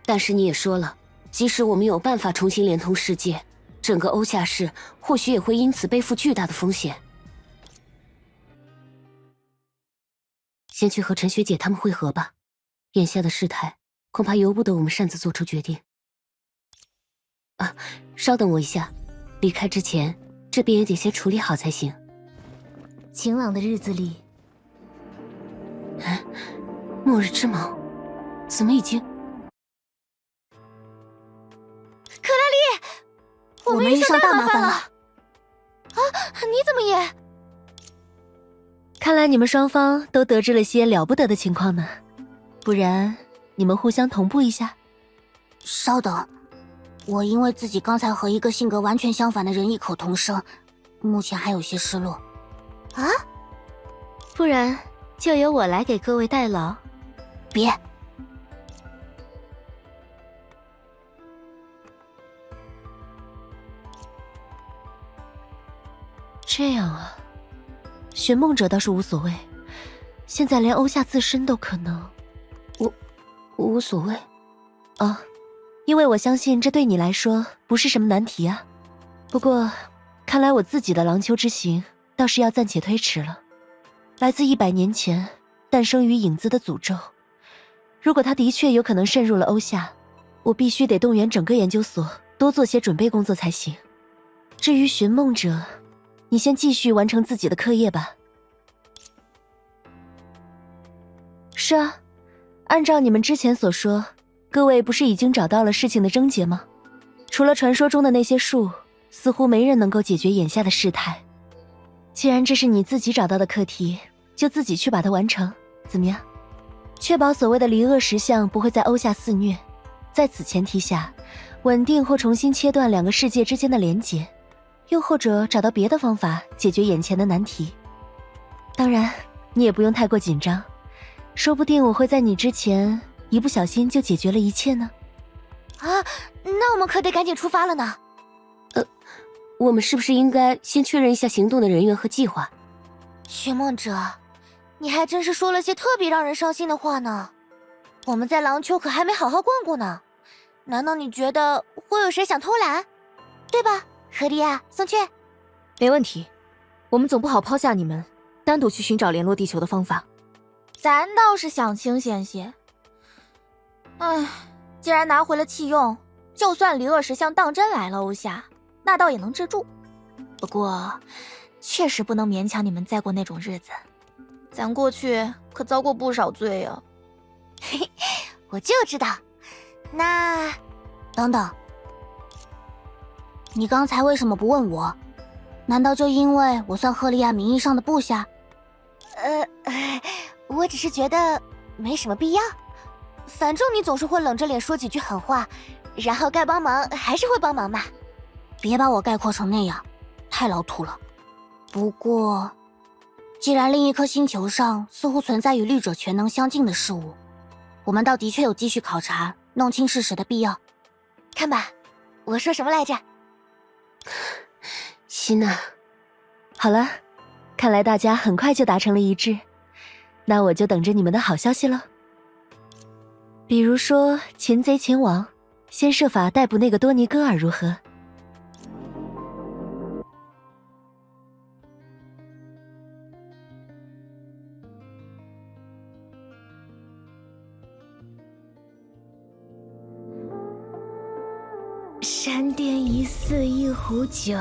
但是你也说了，即使我们有办法重新连通世界，整个欧夏市或许也会因此背负巨大的风险。先去和陈学姐他们会合吧，眼下的事态恐怕由不得我们擅自做出决定。稍等我一下，离开之前，这边也得先处理好才行。晴朗的日子里，末日之矛，怎么已经……克拉丽，我们遇上大麻烦了！啊，你怎么也……看来你们双方都得知了些了不得的情况呢，不然你们互相同步一下。稍等。我因为自己刚才和一个性格完全相反的人异口同声，目前还有些失落。啊？不然就由我来给各位代劳。别。这样啊，寻梦者倒是无所谓，现在连欧夏自身都可能。无所谓。哦。因为我相信这对你来说不是什么难题啊。不过，看来我自己的廊丘之行倒是要暂且推迟了。来自100年前诞生于影子的诅咒，如果它的确有可能渗入了欧夏，我必须得动员整个研究所多做些准备工作才行。至于寻梦者，你先继续完成自己的课业吧。是啊，按照你们之前所说，各位不是已经找到了事情的症结吗？除了传说中的那些术，似乎没人能够解决眼下的事态。既然这是你自己找到的课题，就自己去把它完成，怎么样？确保所谓的离恶石像不会在欧夏肆虐，在此前提下，稳定或重新切断两个世界之间的连结，又或者找到别的方法解决眼前的难题。当然，你也不用太过紧张，说不定我会在你之前一不小心就解决了一切呢。啊，那我们可得赶紧出发了呢。我们是不是应该先确认一下行动的人员和计划？寻梦者，你还真是说了些特别让人伤心的话呢。我们在廊丘可还没好好逛过呢，难道你觉得会有谁想偷懒？对吧，何利亚、宋雀？没问题，我们总不好抛下你们，单独去寻找联络地球的方法。咱倒是想清闲些。唉，既然拿回了弃用，就算离恶石像当真来了欧夏，那倒也能治住。不过，确实不能勉强你们再过那种日子。咱过去可遭过不少罪啊。嘿嘿，我就知道。那，等等，你刚才为什么不问我？难道就因为我算赫利亚名义上的部下？我只是觉得没什么必要。反正你总是会冷着脸说几句狠话，然后该帮忙还是会帮忙嘛。别把我概括成那样，太老土了。不过，既然另一颗星球上似乎存在与律者全能相近的事物，我们倒的确有继续考察、弄清事实的必要。看吧，我说什么来着？希娜，好了，看来大家很快就达成了一致，那我就等着你们的好消息了。比如说擒贼前王，先设法逮捕那个多尼戈尔如何？山巅一寺一壶酒。